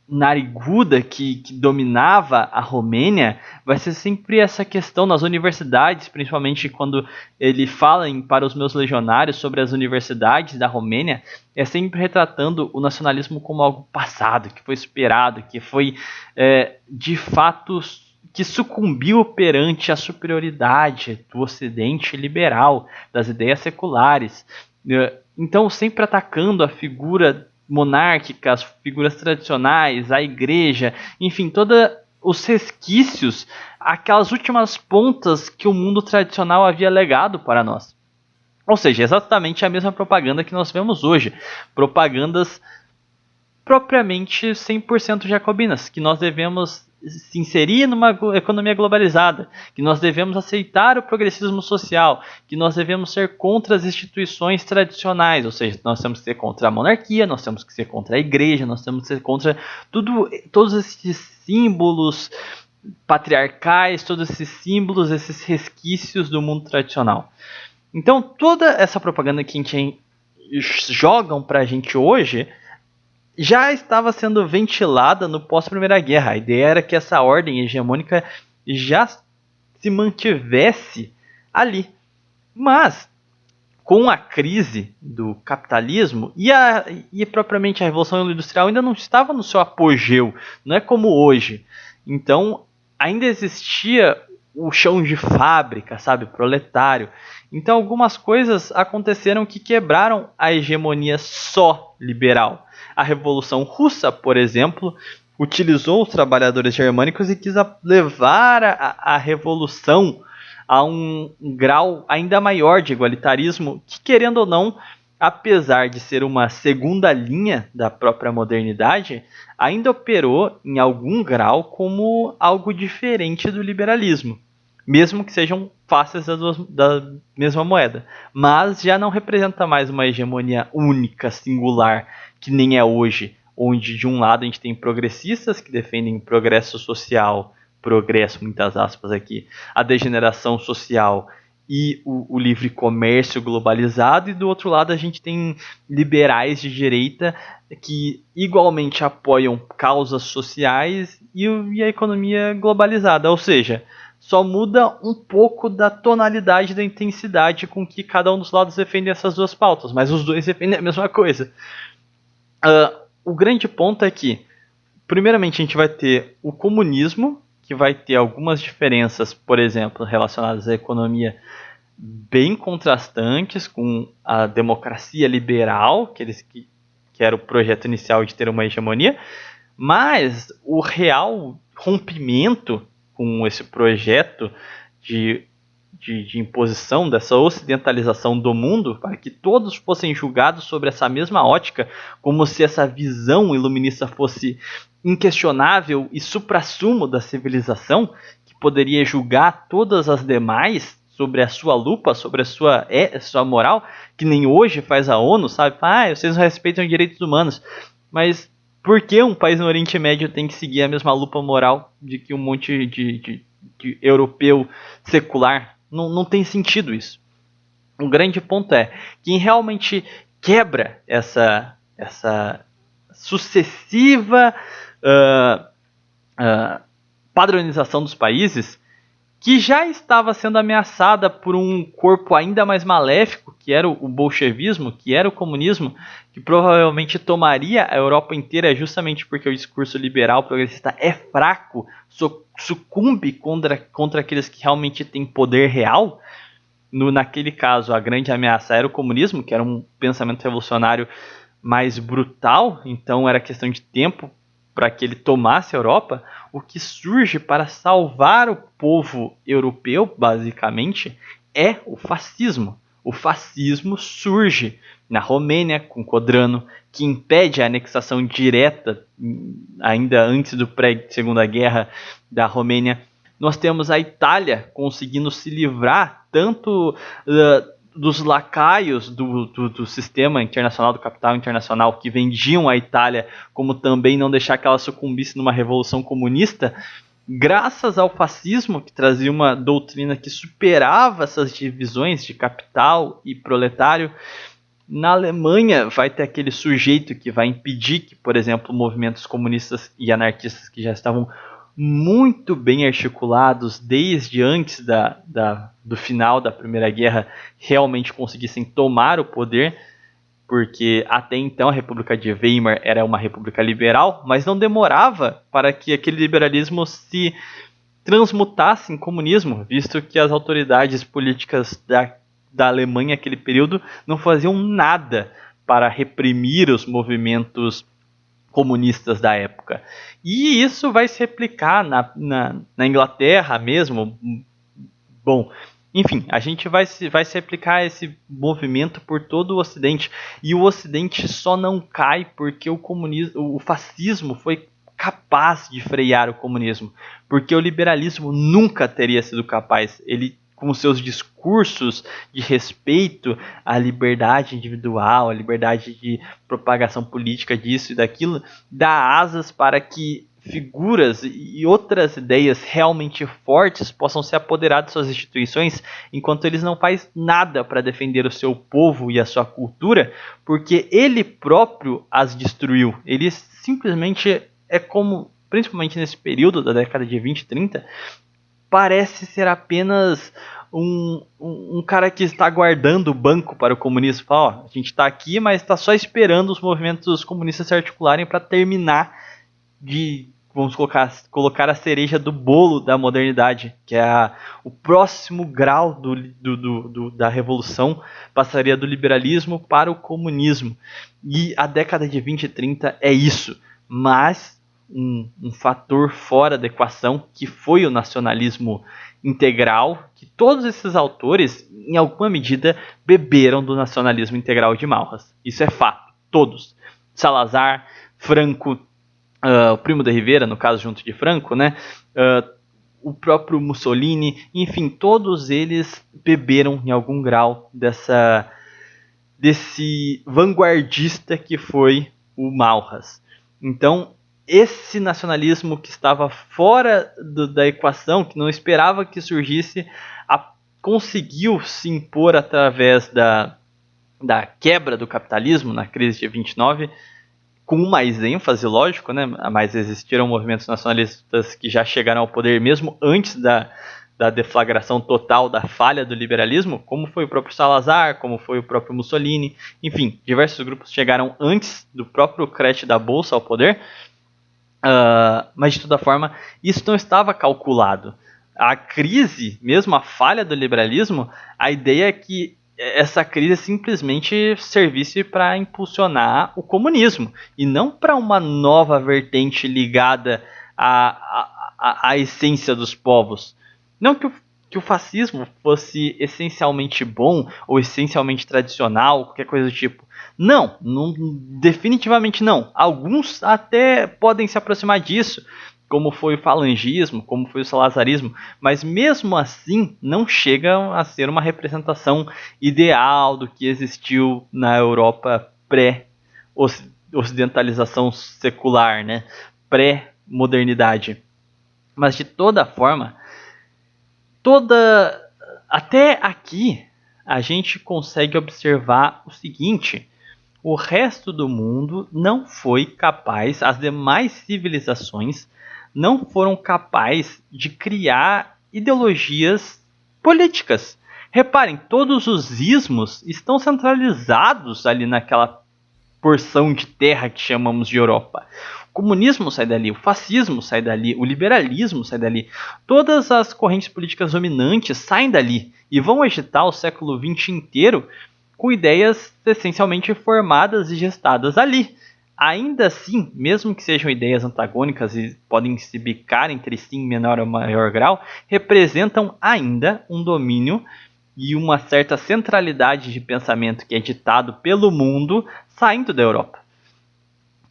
[SPEAKER 1] nariguda que dominava a Romênia, vai ser sempre essa questão nas universidades, principalmente quando ele fala para os meus legionários sobre as universidades da Romênia, é sempre retratando o nacionalismo como algo passado, que foi superado, que foi de fato que sucumbiu perante a superioridade do Ocidente liberal, das ideias seculares. Então, sempre atacando a figura monárquica, as figuras tradicionais, a igreja, enfim, todos os resquícios, aquelas últimas pontas que o mundo tradicional havia legado para nós. Ou seja, exatamente a mesma propaganda que nós vemos hoje. Propagandas propriamente 100% jacobinas, que nós devemos se inserir numa economia globalizada, que nós devemos aceitar o progressismo social, que nós devemos ser contra as instituições tradicionais, ou seja, nós temos que ser contra a monarquia, nós temos que ser contra a igreja, nós temos que ser contra todos esses símbolos patriarcais, todos esses símbolos, esses resquícios do mundo tradicional. Então, toda essa propaganda que a gente jogam para a gente hoje já estava sendo ventilada no pós-Primeira Guerra. A ideia era que essa ordem hegemônica já se mantivesse ali. Mas, com a crise do capitalismo e propriamente a Revolução Industrial ainda não estava no seu apogeu, não é como hoje. Então, ainda existia o chão de fábrica, sabe, proletário. Então, algumas coisas aconteceram que quebraram a hegemonia só liberal. A Revolução Russa, por exemplo, utilizou os trabalhadores germânicos e quis levar a revolução a um grau ainda maior de igualitarismo, que, querendo ou não, apesar de ser uma segunda linha da própria modernidade, ainda operou em algum grau como algo diferente do liberalismo, mesmo que sejam faces da mesma moeda. Mas já não representa mais uma hegemonia única, singular, que nem é hoje. onde de um lado a gente tem progressistas que defendem o progresso social, progresso, muitas aspas aqui, a degeneração social e o livre comércio globalizado, e do outro lado a gente tem liberais de direita que igualmente apoiam causas sociais e a economia globalizada, ou seja, só muda um pouco da tonalidade, da intensidade com que cada um dos lados defende essas duas pautas, mas os dois defendem a mesma coisa. O grande ponto é que, primeiramente, a gente vai ter o comunismo, que vai ter algumas diferenças, por exemplo, relacionadas à economia, bem contrastantes com a democracia liberal, que era o projeto inicial de ter uma hegemonia, mas o real rompimento com esse projeto de imposição dessa ocidentalização do mundo, para que todos fossem julgados sobre essa mesma ótica, como se essa visão iluminista fosse inquestionável e suprassumo da civilização, que poderia julgar todas as demais sobre a sua lupa, sobre a sua moral, que nem hoje faz a ONU, sabe? Vocês não respeitam direitos humanos. Mas por que um país no Oriente Médio tem que seguir a mesma lupa moral de que um monte de europeu secular? Não tem sentido isso. O grande ponto é, quem realmente quebra essa sucessiva padronização dos países, que já estava sendo ameaçada por um corpo ainda mais maléfico, que era o bolchevismo, que era o comunismo, que provavelmente tomaria a Europa inteira justamente porque o discurso liberal progressista é fraco, sucumbe contra aqueles que realmente têm poder real. Naquele caso, a grande ameaça era o comunismo, que era um pensamento revolucionário mais brutal, então era questão de tempo para que ele tomasse a Europa. O que surge para salvar o povo europeu, basicamente, é o fascismo. O fascismo surge na Romênia, com Codrano, que impede a anexação direta, ainda antes do pré-Segunda Guerra, da Romênia. Nós temos a Itália conseguindo se livrar tanto dos lacaios do sistema internacional, do capital internacional, que vendiam a Itália, como também não deixar que ela sucumbisse numa revolução comunista, graças ao fascismo, que trazia uma doutrina que superava essas divisões de capital e proletário. Na Alemanha vai ter aquele sujeito que vai impedir que, por exemplo, movimentos comunistas e anarquistas que já estavam muito bem articulados desde antes do final da Primeira Guerra realmente conseguissem tomar o poder, porque até então a República de Weimar era uma república liberal, mas não demorava para que aquele liberalismo se transmutasse em comunismo, visto que as autoridades políticas da Alemanha naquele período não faziam nada para reprimir os movimentos comunistas da época. E isso vai se replicar na Inglaterra mesmo. Bom, enfim, a gente vai se replicar esse movimento por todo o Ocidente. E o Ocidente só não cai porque o fascismo foi capaz de frear o comunismo. Porque o liberalismo nunca teria sido capaz. Ele, com seus discursos de respeito à liberdade individual, à liberdade de propagação política disso e daquilo, dá asas para que figuras e outras ideias realmente fortes possam se apoderar de suas instituições, enquanto eles não fazem nada para defender o seu povo e a sua cultura, porque ele próprio as destruiu. Ele simplesmente é como, principalmente nesse período da década de 20 e 30, parece ser apenas um cara que está guardando o banco para o comunismo. Fala, a gente está aqui, mas está só esperando os movimentos comunistas se articularem para terminar de, vamos colocar a cereja do bolo da modernidade, que é o próximo grau da revolução, passaria do liberalismo para o comunismo. E a década de 20 e 30 é isso, mas um fator fora da equação, que foi o nacionalismo integral, que todos esses autores, em alguma medida, beberam do nacionalismo integral de Malthus. Isso é fato, todos. Salazar, Franco, o Primo de Rivera, no caso junto de Franco, né? O próprio Mussolini, enfim, todos eles beberam em algum grau desse vanguardista que foi o Malthus. Então, esse nacionalismo que estava fora da equação, que não esperava que surgisse, conseguiu se impor através da quebra do capitalismo na crise de 29, com mais ênfase, lógico, né? Mas existiram movimentos nacionalistas que já chegaram ao poder mesmo antes da deflagração total da falha do liberalismo, como foi o próprio Salazar, como foi o próprio Mussolini, enfim, diversos grupos chegaram antes do próprio crash da Bolsa ao poder, mas de toda forma, isso não estava calculado. A crise, mesmo a falha do liberalismo, a ideia é que essa crise simplesmente servisse para impulsionar o comunismo e não para uma nova vertente ligada à essência dos povos. Não que o fascismo fosse essencialmente bom ou essencialmente tradicional, qualquer coisa do tipo. Não, definitivamente não. Alguns até podem se aproximar disso, como foi o falangismo, como foi o salazarismo, mas mesmo assim não chegam a ser uma representação ideal do que existiu na Europa pré-ocidentalização secular, né? Pré-modernidade. Mas de toda forma, até aqui a gente consegue observar o seguinte: o resto do mundo não foi capaz, as demais civilizações não foram capazes de criar ideologias políticas. Reparem, todos os ismos estão centralizados ali naquela porção de terra que chamamos de Europa. O comunismo sai dali, o fascismo sai dali, o liberalismo sai dali. Todas as correntes políticas dominantes saem dali e vão agitar o século XX inteiro com ideias essencialmente formadas e gestadas ali. Ainda assim, mesmo que sejam ideias antagônicas e podem se bicar entre si em menor ou maior grau, representam ainda um domínio e uma certa centralidade de pensamento que é ditado pelo mundo saindo da Europa.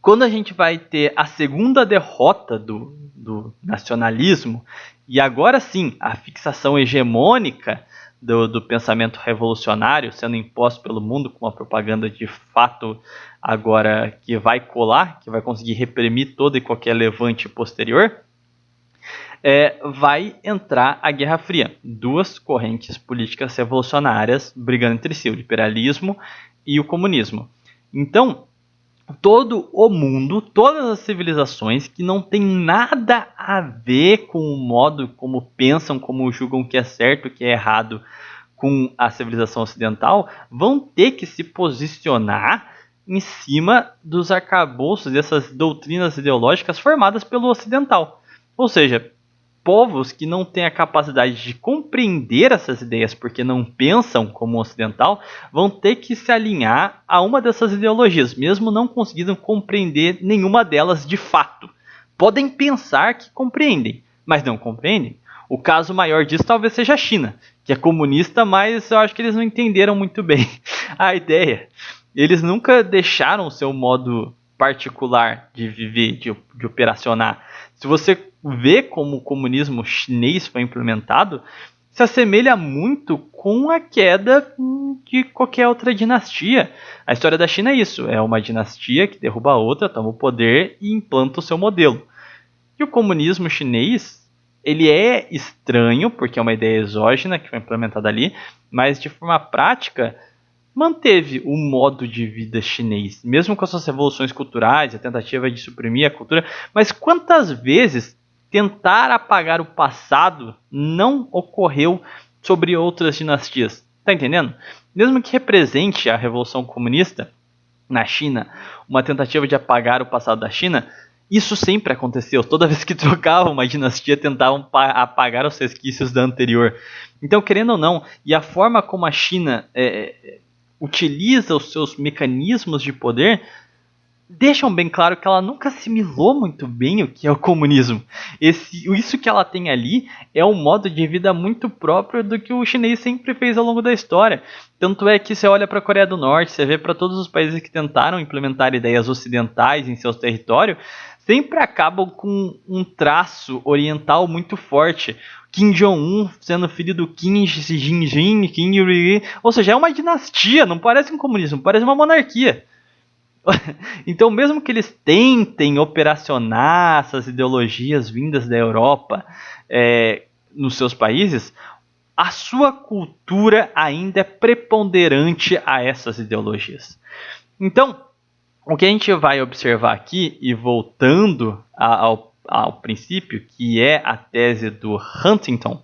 [SPEAKER 1] Quando a gente vai ter a segunda derrota do nacionalismo, e agora sim a fixação hegemônica do pensamento revolucionário sendo imposto pelo mundo com uma propaganda de fato agora que vai colar, que vai conseguir reprimir todo e qualquer levante posterior, vai entrar a Guerra Fria. Duas correntes políticas revolucionárias brigando entre si, o liberalismo e o comunismo. Então, todo o mundo, todas as civilizações que não tem nada a ver com o modo como pensam, como julgam que é certo, que é errado com a civilização ocidental, vão ter que se posicionar em cima dos arcabouços dessas doutrinas ideológicas formadas pelo ocidental. Ou seja, povos que não têm a capacidade de compreender essas ideias porque não pensam como ocidental, vão ter que se alinhar a uma dessas ideologias, mesmo não conseguindo compreender nenhuma delas de fato. Podem pensar que compreendem, mas não compreendem. O caso maior disso talvez seja a China, que é comunista, mas eu acho que eles não entenderam muito bem a ideia. Eles nunca deixaram o seu modo particular de viver, de operacionar. Se você vê como o comunismo chinês foi implementado, se assemelha muito com a queda de qualquer outra dinastia. A história da China é isso, é uma dinastia que derruba a outra, toma o poder e implanta o seu modelo. E o comunismo chinês, ele é estranho, porque é uma ideia exógena que foi implementada ali, mas de forma prática manteve o modo de vida chinês, mesmo com as suas revoluções culturais, a tentativa de suprimir a cultura. Mas quantas vezes tentar apagar o passado não ocorreu sobre outras dinastias? Tá entendendo? Mesmo que represente a Revolução Comunista na China uma tentativa de apagar o passado da China, isso sempre aconteceu. Toda vez que trocavam uma dinastia, tentavam apagar os resquícios da anterior. Então, querendo ou não, e a forma como a China utiliza os seus mecanismos de poder deixam bem claro que ela nunca assimilou muito bem o que é o comunismo. Isso que ela tem ali é um modo de vida muito próprio do que o chinês sempre fez ao longo da história. Tanto é que você olha para a Coreia do Norte, você vê para todos os países que tentaram implementar ideias ocidentais em seus territórios, sempre acabam com um traço oriental muito forte. Kim Jong-un sendo filho do Kim Jin-jin, Kim Jong-il, ou seja, é uma dinastia, não parece um comunismo, parece uma monarquia. Então, mesmo que eles tentem operacionar essas ideologias vindas da Europa nos seus países, a sua cultura ainda é preponderante a essas ideologias. Então, o que a gente vai observar aqui, e voltando ao princípio, que é a tese do Huntington,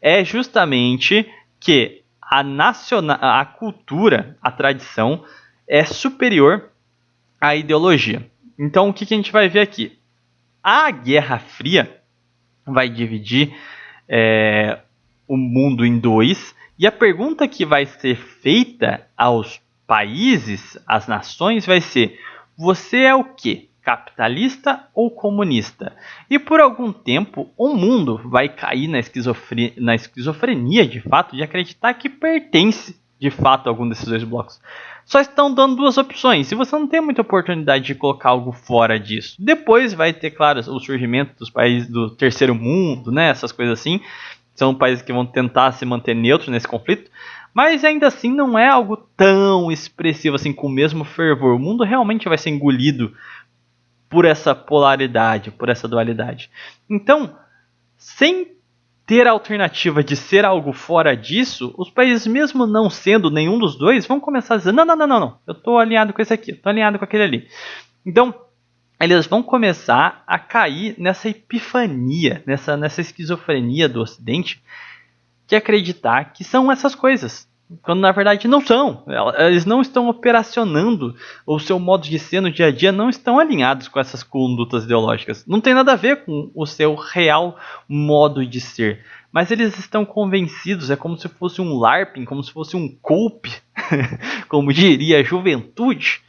[SPEAKER 1] é justamente que a cultura, a tradição, é superior à ideologia. Então, o que a gente vai ver aqui? A Guerra Fria vai dividir o mundo em dois, e a pergunta que vai ser feita aos países, às nações, vai ser: você é o quê? Capitalista ou comunista? E por algum tempo o mundo vai cair na esquizofrenia, de fato, de acreditar que pertence de fato a algum desses dois blocos. Só estão dando duas opções, e você não tem muita oportunidade de colocar algo fora disso. Depois vai ter, claro, o surgimento dos países do terceiro mundo, né, essas coisas assim. São países que vão tentar se manter neutros nesse conflito, mas ainda assim não é algo tão expressivo assim, com o mesmo fervor. O mundo realmente vai ser engolido por essa polaridade, por essa dualidade. Então, sem ter a alternativa de ser algo fora disso, os países, mesmo não sendo nenhum dos dois, vão começar a dizer: não, eu estou alinhado com esse aqui, estou alinhado com aquele ali. Então, eles vão começar a cair nessa epifania, nessa esquizofrenia do Ocidente, de acreditar que são essas coisas, quando na verdade não são. Eles não estão operacionando, o seu modo de ser no dia a dia não estão alinhados com essas condutas ideológicas. Não tem nada a ver com o seu real modo de ser. Mas eles estão convencidos, é como se fosse um LARPing, como se fosse um cope, como diria a juventude,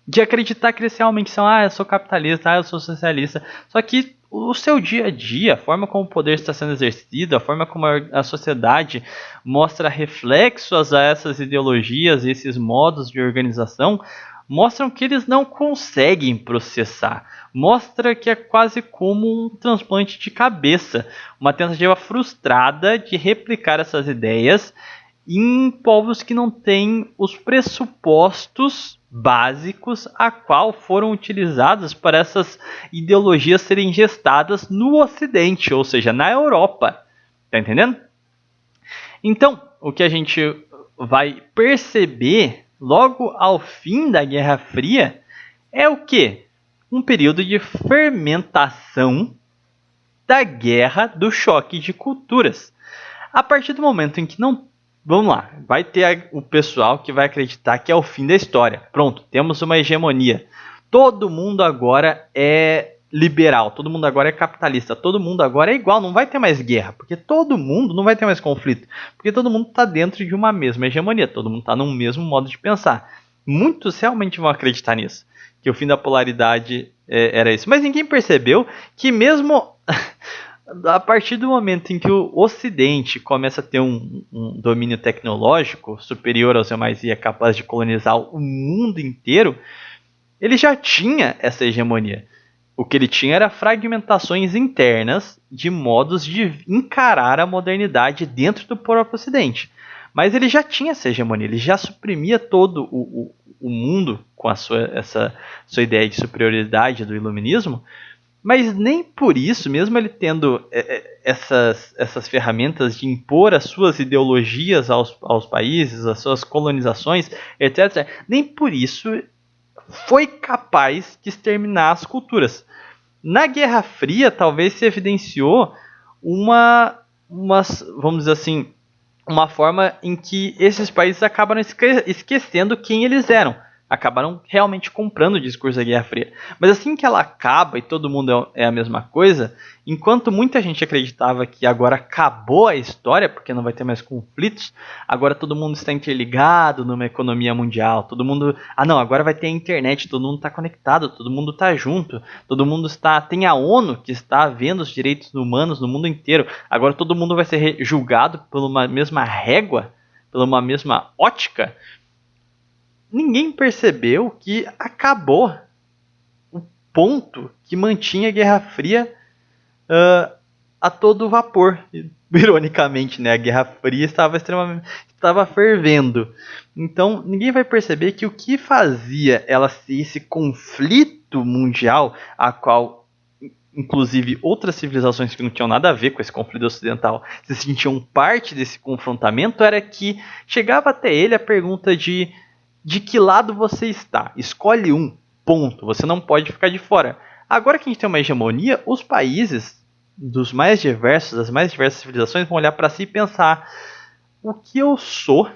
[SPEAKER 1] de acreditar que eles realmente são: eu sou capitalista, eu sou socialista. Só que o seu dia a dia, a forma como o poder está sendo exercido, a forma como a sociedade mostra reflexos a essas ideologias e esses modos de organização, mostram que eles não conseguem processar. Mostra que é quase como um transplante de cabeça, uma tentativa frustrada de replicar essas ideias em povos que não têm os pressupostos básicos a qual foram utilizados para essas ideologias serem gestadas no Ocidente, ou seja, na Europa. Tá entendendo? Então, o que a gente vai perceber logo ao fim da Guerra Fria é o quê? Um período de fermentação da guerra, do choque de culturas. A partir do momento em que não... Vamos lá, vai ter o pessoal que vai acreditar que é o fim da história. Pronto, temos uma hegemonia. Todo mundo agora é liberal, todo mundo agora é capitalista, todo mundo agora é igual, não vai ter mais guerra, porque todo mundo não vai ter mais conflito, porque todo mundo está dentro de uma mesma hegemonia, todo mundo está num mesmo modo de pensar. Muitos realmente vão acreditar nisso, que o fim da polaridade era isso. Mas ninguém percebeu que mesmo... a partir do momento em que o Ocidente começa a ter um domínio tecnológico superior aos demais e é capaz de colonizar o mundo inteiro, ele já tinha essa hegemonia. O que ele tinha era fragmentações internas de modos de encarar a modernidade dentro do próprio Ocidente. Mas ele já tinha essa hegemonia, ele já suprimia todo o mundo com essa sua ideia de superioridade do iluminismo. Mas nem por isso, mesmo ele tendo essas ferramentas de impor as suas ideologias aos países, as suas colonizações, etc., nem por isso foi capaz de exterminar as culturas. Na Guerra Fria, talvez se evidenciou vamos dizer assim, uma forma em que esses países acabaram esquecendo quem eles eram. Acabaram realmente comprando o discurso da Guerra Fria. Mas assim que ela acaba e todo mundo é a mesma coisa, enquanto muita gente acreditava que agora acabou a história, porque não vai ter mais conflitos, agora todo mundo está interligado numa economia mundial, todo mundo... não, agora vai ter a internet, todo mundo está conectado, todo mundo está junto, todo mundo está... Tem a ONU que está vendo os direitos humanos no mundo inteiro, agora todo mundo vai ser julgado por uma mesma régua, por uma mesma ótica. Ninguém percebeu que acabou o ponto que mantinha a Guerra Fria a todo vapor. ironicamente, né, a Guerra Fria estava fervendo. Então, ninguém vai perceber que o que fazia ela ser esse conflito mundial, a qual inclusive outras civilizações que não tinham nada a ver com esse conflito ocidental se sentiam parte desse confrontamento, era que chegava até ele a pergunta de que lado você está. Escolhe um, ponto. Você não pode ficar de fora. Agora que a gente tem uma hegemonia, os países das mais diversas civilizações vão olhar para si e pensar: o que eu sou?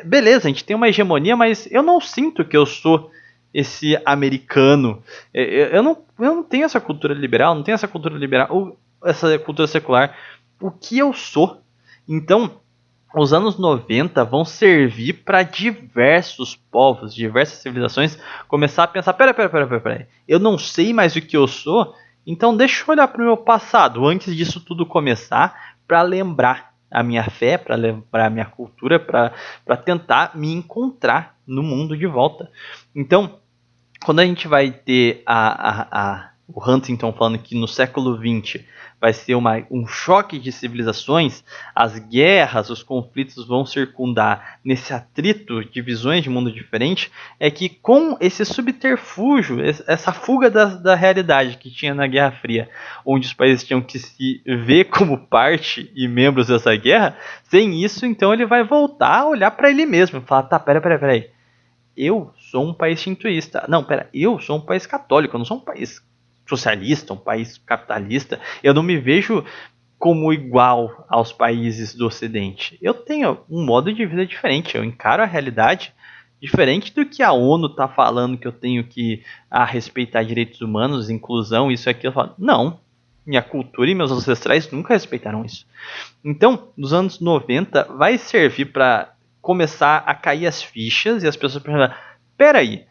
[SPEAKER 1] Beleza, a gente tem uma hegemonia, mas eu não sinto que eu sou esse americano. Eu não tenho essa cultura liberal, não tenho essa cultura liberal, ou essa cultura secular. O que eu sou? Então, os anos 90 vão servir para diversos povos, diversas civilizações começar a pensar: peraí, eu não sei mais o que eu sou, então deixa eu olhar para o meu passado, antes disso tudo começar, para lembrar a minha fé, para lembrar a minha cultura, para tentar me encontrar no mundo de volta. Então, quando a gente vai ter o Huntington falando que no século XX vai ser um choque de civilizações, as guerras, os conflitos vão circundar nesse atrito de visões de mundo diferente, é que com esse subterfúgio, essa fuga da realidade que tinha na Guerra Fria, onde os países tinham que se ver como parte e membros dessa guerra, sem isso, então ele vai voltar a olhar para ele mesmo e falar: tá, peraí. Eu sou um país shintoísta. Não, eu sou um país católico, eu não sou um país socialista, um país capitalista. Eu não me vejo como igual aos países do Ocidente. Eu tenho um modo de vida diferente, eu encaro a realidade diferente do que a ONU está falando, que eu tenho que respeitar direitos humanos, inclusão, isso e aquilo. Eu falo: não, minha cultura e meus ancestrais nunca respeitaram isso. Então, nos anos 90, vai servir para começar a cair as fichas e as pessoas pensarem: peraí,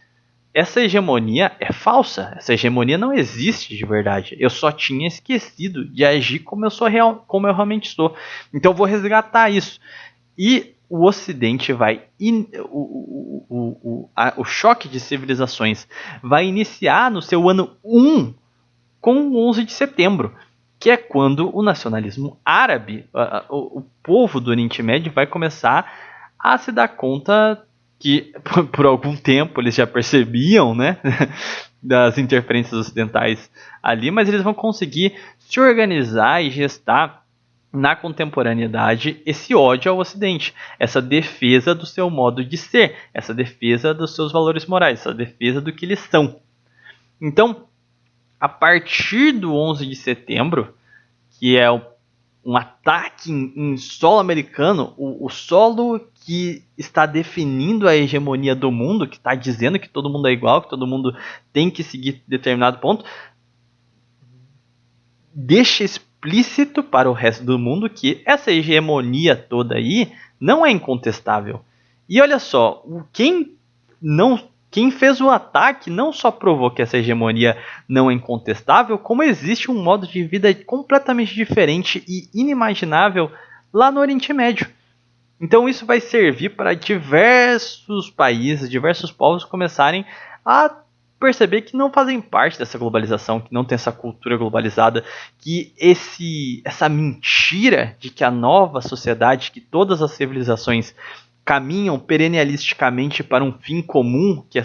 [SPEAKER 1] essa hegemonia é falsa, essa hegemonia não existe de verdade. Eu só tinha esquecido de agir como eu realmente sou. Então eu vou resgatar isso. E o Ocidente vai... O choque de civilizações vai iniciar no seu ano 1 com o 11 de setembro, que é quando o nacionalismo árabe, o povo do Oriente Médio, vai começar a se dar conta que por algum tempo eles já percebiam, né, das interferências ocidentais ali, mas eles vão conseguir se organizar e gestar na contemporaneidade esse ódio ao Ocidente, essa defesa do seu modo de ser, essa defesa dos seus valores morais, essa defesa do que eles são. Então, a partir do 11 de setembro, que é um ataque em solo americano, o solo que está definindo a hegemonia do mundo, que está dizendo que todo mundo é igual, que todo mundo tem que seguir determinado ponto, deixa explícito para o resto do mundo que essa hegemonia toda aí não é incontestável. E olha só, quem fez o ataque não só provou que essa hegemonia não é incontestável, como existe um modo de vida completamente diferente e inimaginável lá no Oriente Médio. Então isso vai servir para diversos países, diversos povos começarem a perceber que não fazem parte dessa globalização, que não tem essa cultura globalizada, que essa mentira de que a nova sociedade, que todas as civilizações caminham perennialisticamente para um fim comum, que é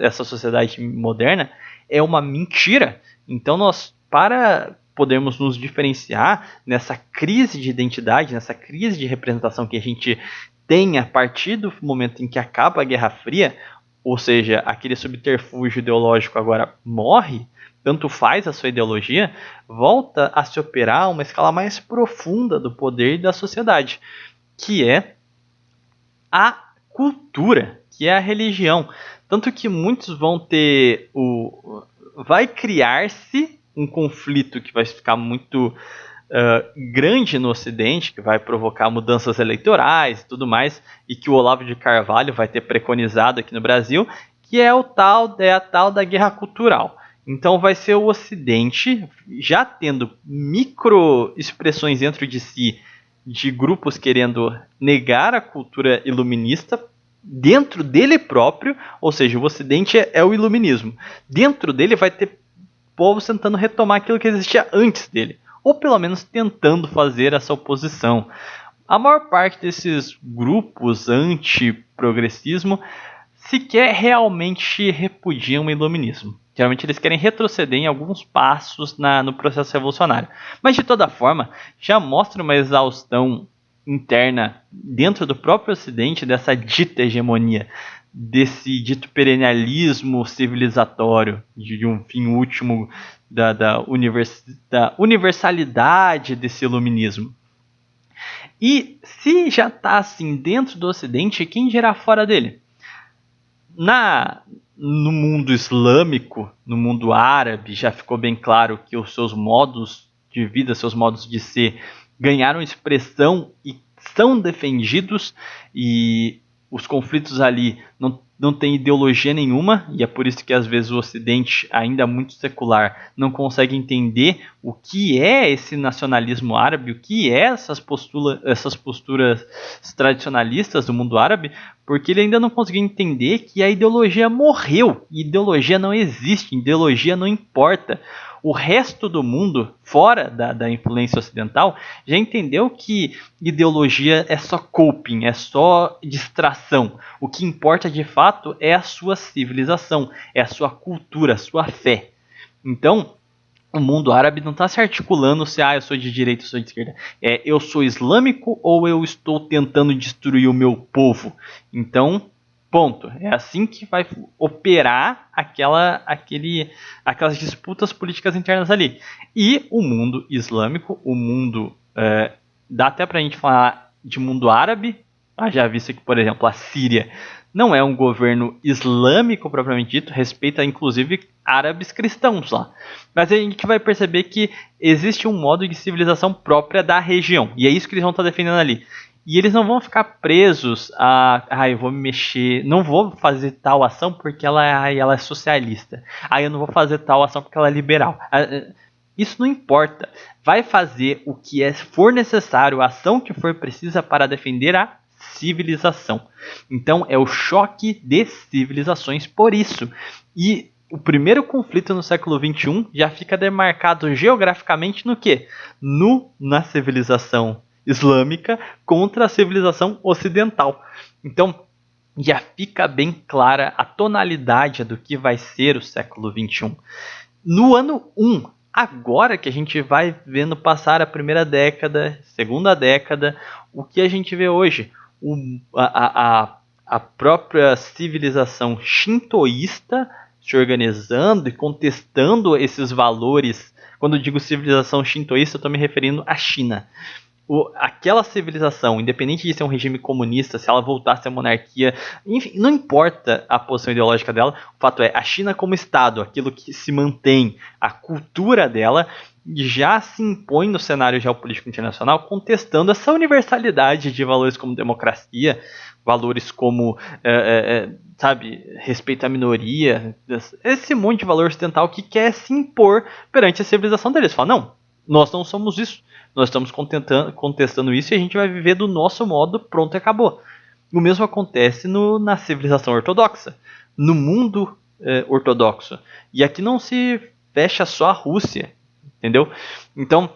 [SPEAKER 1] essa sociedade moderna, é uma mentira. Então nós, para podermos nos diferenciar nessa crise de identidade, nessa crise de representação que a gente tem a partir do momento em que acaba a Guerra Fria, ou seja, aquele subterfúgio ideológico agora morre, tanto faz a sua ideologia, volta a se operar a uma escala mais profunda do poder e da sociedade, que é a cultura, que é a religião. Tanto que muitos vão ter vai criar-se um conflito que vai ficar muito grande no Ocidente, que vai provocar mudanças eleitorais e tudo mais, e que o Olavo de Carvalho vai ter preconizado aqui no Brasil, que é a tal da guerra cultural. Então vai ser o Ocidente já tendo micro expressões dentro de si de grupos querendo negar a cultura iluminista dentro dele próprio, ou seja, o Ocidente é o iluminismo. Dentro dele vai ter povos tentando retomar aquilo que existia antes dele, ou pelo menos tentando fazer essa oposição. A maior parte desses grupos anti-progressismo sequer realmente repudiam o iluminismo. Geralmente eles querem retroceder em alguns passos no processo revolucionário. Mas de toda forma, já mostra uma exaustão interna dentro do próprio Ocidente dessa dita hegemonia, desse dito perennialismo civilizatório, de um fim último da universalidade desse iluminismo. E se já está assim dentro do Ocidente, quem dirá fora dele? No mundo islâmico, no mundo árabe, já ficou bem claro que os seus modos de vida, seus modos de ser, ganharam expressão e são defendidos, e os conflitos ali não têm ideologia nenhuma, e é por isso que às vezes o Ocidente, ainda muito secular, não consegue entender o que é esse nacionalismo árabe, o que é essas posturas tradicionalistas do mundo árabe, porque ele ainda não conseguiu entender que a ideologia morreu, ideologia não existe, ideologia não importa. O resto do mundo, fora da influência ocidental, já entendeu que ideologia é só coping, é só distração. O que importa de fato é a sua civilização, é a sua cultura, a sua fé. Então, o mundo árabe não está se articulando se eu sou de direita ou sou de esquerda. Eu sou islâmico ou eu estou tentando destruir o meu povo? Então, ponto. É assim que vai operar aquelas disputas políticas internas ali. E o mundo islâmico, o mundo... dá até para a gente falar de mundo árabe. Já visto que, por exemplo, a Síria não é um governo islâmico propriamente dito, respeita inclusive árabes cristãos lá. Mas a gente vai perceber que existe um modo de civilização própria da região, e é isso que eles vão estar defendendo ali. E eles não vão ficar presos eu vou me mexer, não vou fazer tal ação porque ela é socialista. Eu não vou fazer tal ação porque ela é liberal. Isso não importa. Vai fazer o que for necessário, a ação que for precisa para defender a civilização. Então é o choque de civilizações por isso. E o primeiro conflito no século XXI já fica demarcado geograficamente no quê? Na civilização islâmica contra a civilização ocidental. Então já fica bem clara a tonalidade do que vai ser o século XXI. No ano 1, agora que a gente vai vendo passar a primeira década, segunda década, o que a gente vê hoje? A própria civilização shintoísta se organizando e contestando esses valores. Quando eu digo civilização shintoísta, eu estou me referindo à China. Aquela civilização, independente de ser um regime comunista, se ela voltasse à monarquia, enfim, não importa a posição ideológica dela, o fato é, a China como Estado, aquilo que se mantém, a cultura dela, já se impõe no cenário geopolítico internacional, contestando essa universalidade de valores como democracia, valores como, respeito à minoria, esse monte de valor ocidental que quer se impor perante a civilização deles. Fala, não, nós não somos isso, nós estamos contestando isso e a gente vai viver do nosso modo, pronto e acabou. O mesmo acontece na civilização ortodoxa, no mundo ortodoxo. E aqui não se fecha só a Rússia, entendeu? Então,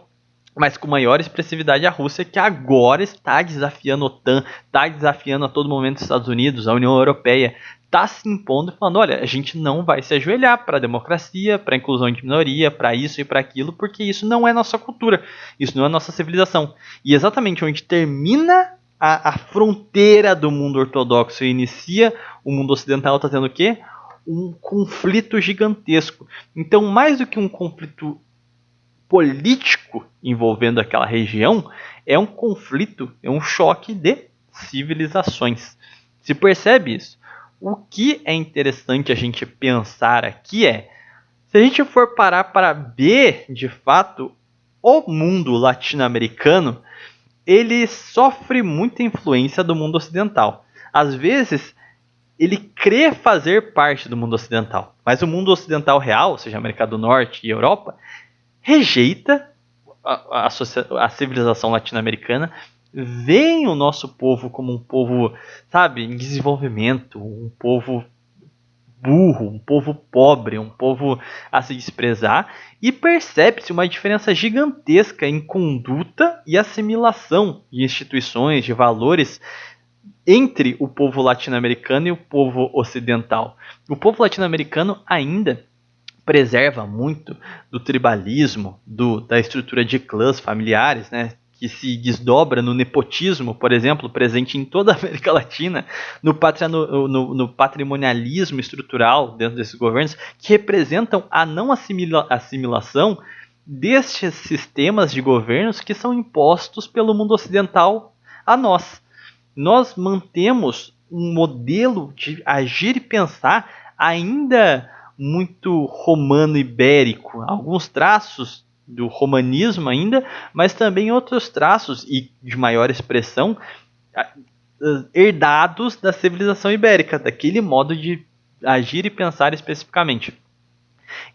[SPEAKER 1] mas com maior expressividade a Rússia, que agora está desafiando a OTAN, está desafiando a todo momento os Estados Unidos, a União Europeia, está se impondo e falando, olha, a gente não vai se ajoelhar para a democracia, para a inclusão de minoria, para isso e para aquilo, porque isso não é nossa cultura, isso não é nossa civilização. E exatamente onde termina a fronteira do mundo ortodoxo e inicia o mundo ocidental, está tendo o quê? Um conflito gigantesco. Então, mais do que um conflito político envolvendo aquela região, é um conflito, é um choque de civilizações. Se percebe isso? O que é interessante a gente pensar aqui se a gente for parar para ver, de fato, o mundo latino-americano, ele sofre muita influência do mundo ocidental. Às vezes, ele crê fazer parte do mundo ocidental, mas o mundo ocidental real, ou seja, América do Norte e Europa, rejeita a civilização latino-americana, vê o nosso povo como um povo, em desenvolvimento, um povo burro, um povo pobre, um povo a se desprezar, e percebe-se uma diferença gigantesca em conduta e assimilação de instituições, de valores entre o povo latino-americano e o povo ocidental. O povo latino-americano ainda preserva muito do tribalismo, da estrutura de clãs familiares, né, que se desdobra no nepotismo, por exemplo, presente em toda a América Latina, no patrimonialismo estrutural dentro desses governos, que representam a não assimilação destes sistemas de governos que são impostos pelo mundo ocidental a nós. Nós mantemos um modelo de agir e pensar ainda muito romano-ibérico, alguns traços do romanismo ainda, mas também outros traços e de maior expressão herdados da civilização ibérica, daquele modo de agir e pensar especificamente.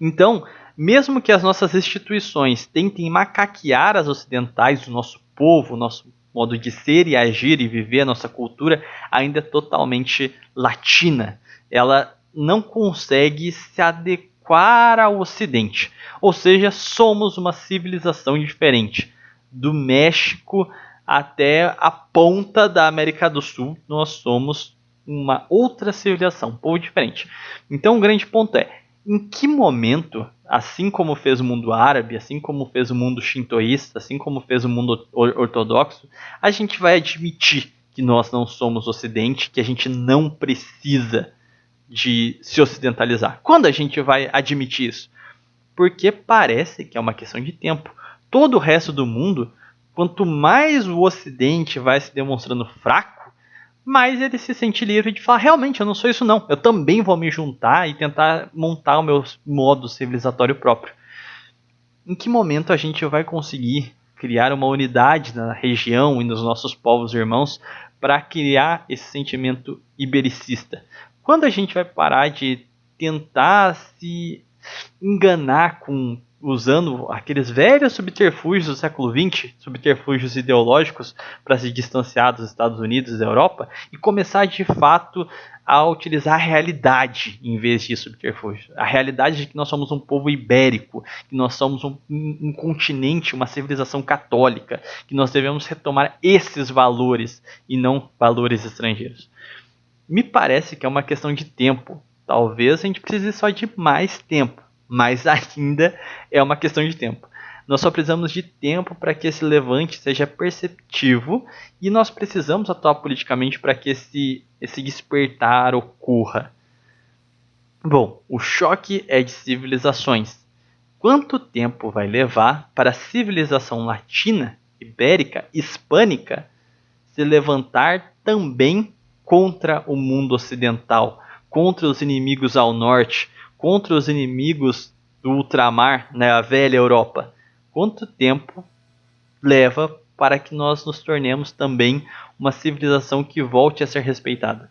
[SPEAKER 1] Então, mesmo que as nossas instituições tentem macaquear as ocidentais, o nosso povo, o nosso modo de ser e agir e viver, a nossa cultura ainda é totalmente latina. Ela não consegue se adequar ao Ocidente. Ou seja, somos uma civilização diferente. Do México até a ponta da América do Sul, nós somos uma outra civilização, um povo diferente. Então, o grande ponto é, em que momento, assim como fez o mundo árabe, assim como fez o mundo shintoísta, assim como fez o mundo ortodoxo, a gente vai admitir que nós não somos ocidente, que a gente não precisa de se ocidentalizar? Quando a gente vai admitir isso? Porque parece que é uma questão de tempo. Todo o resto do mundo, quanto mais o ocidente vai se demonstrando fraco, mais ele se sente livre de falar, realmente, eu não sou isso não. Eu também vou me juntar e tentar montar o meu modo civilizatório próprio. Em que momento a gente vai conseguir criar uma unidade na região e nos nossos povos irmãos para criar esse sentimento ibericista? Quando a gente vai parar de tentar se enganar usando aqueles velhos subterfúgios do século XX, subterfúgios ideológicos para se distanciar dos Estados Unidos e da Europa, e começar de fato a utilizar a realidade em vez de subterfúgio. A realidade de que nós somos um povo ibérico, que nós somos um continente, uma civilização católica, que nós devemos retomar esses valores e não valores estrangeiros. Me parece que é uma questão de tempo. Talvez a gente precise só de mais tempo, mas ainda é uma questão de tempo. Nós só precisamos de tempo para que esse levante seja perceptivo e nós precisamos atuar politicamente para que esse despertar ocorra. Bom, o choque é de civilizações. Quanto tempo vai levar para a civilização latina, ibérica, hispânica se levantar também contra o mundo ocidental, contra os inimigos ao norte, contra os inimigos do ultramar, né, a velha Europa? Quanto tempo leva para que nós nos tornemos também uma civilização que volte a ser respeitada?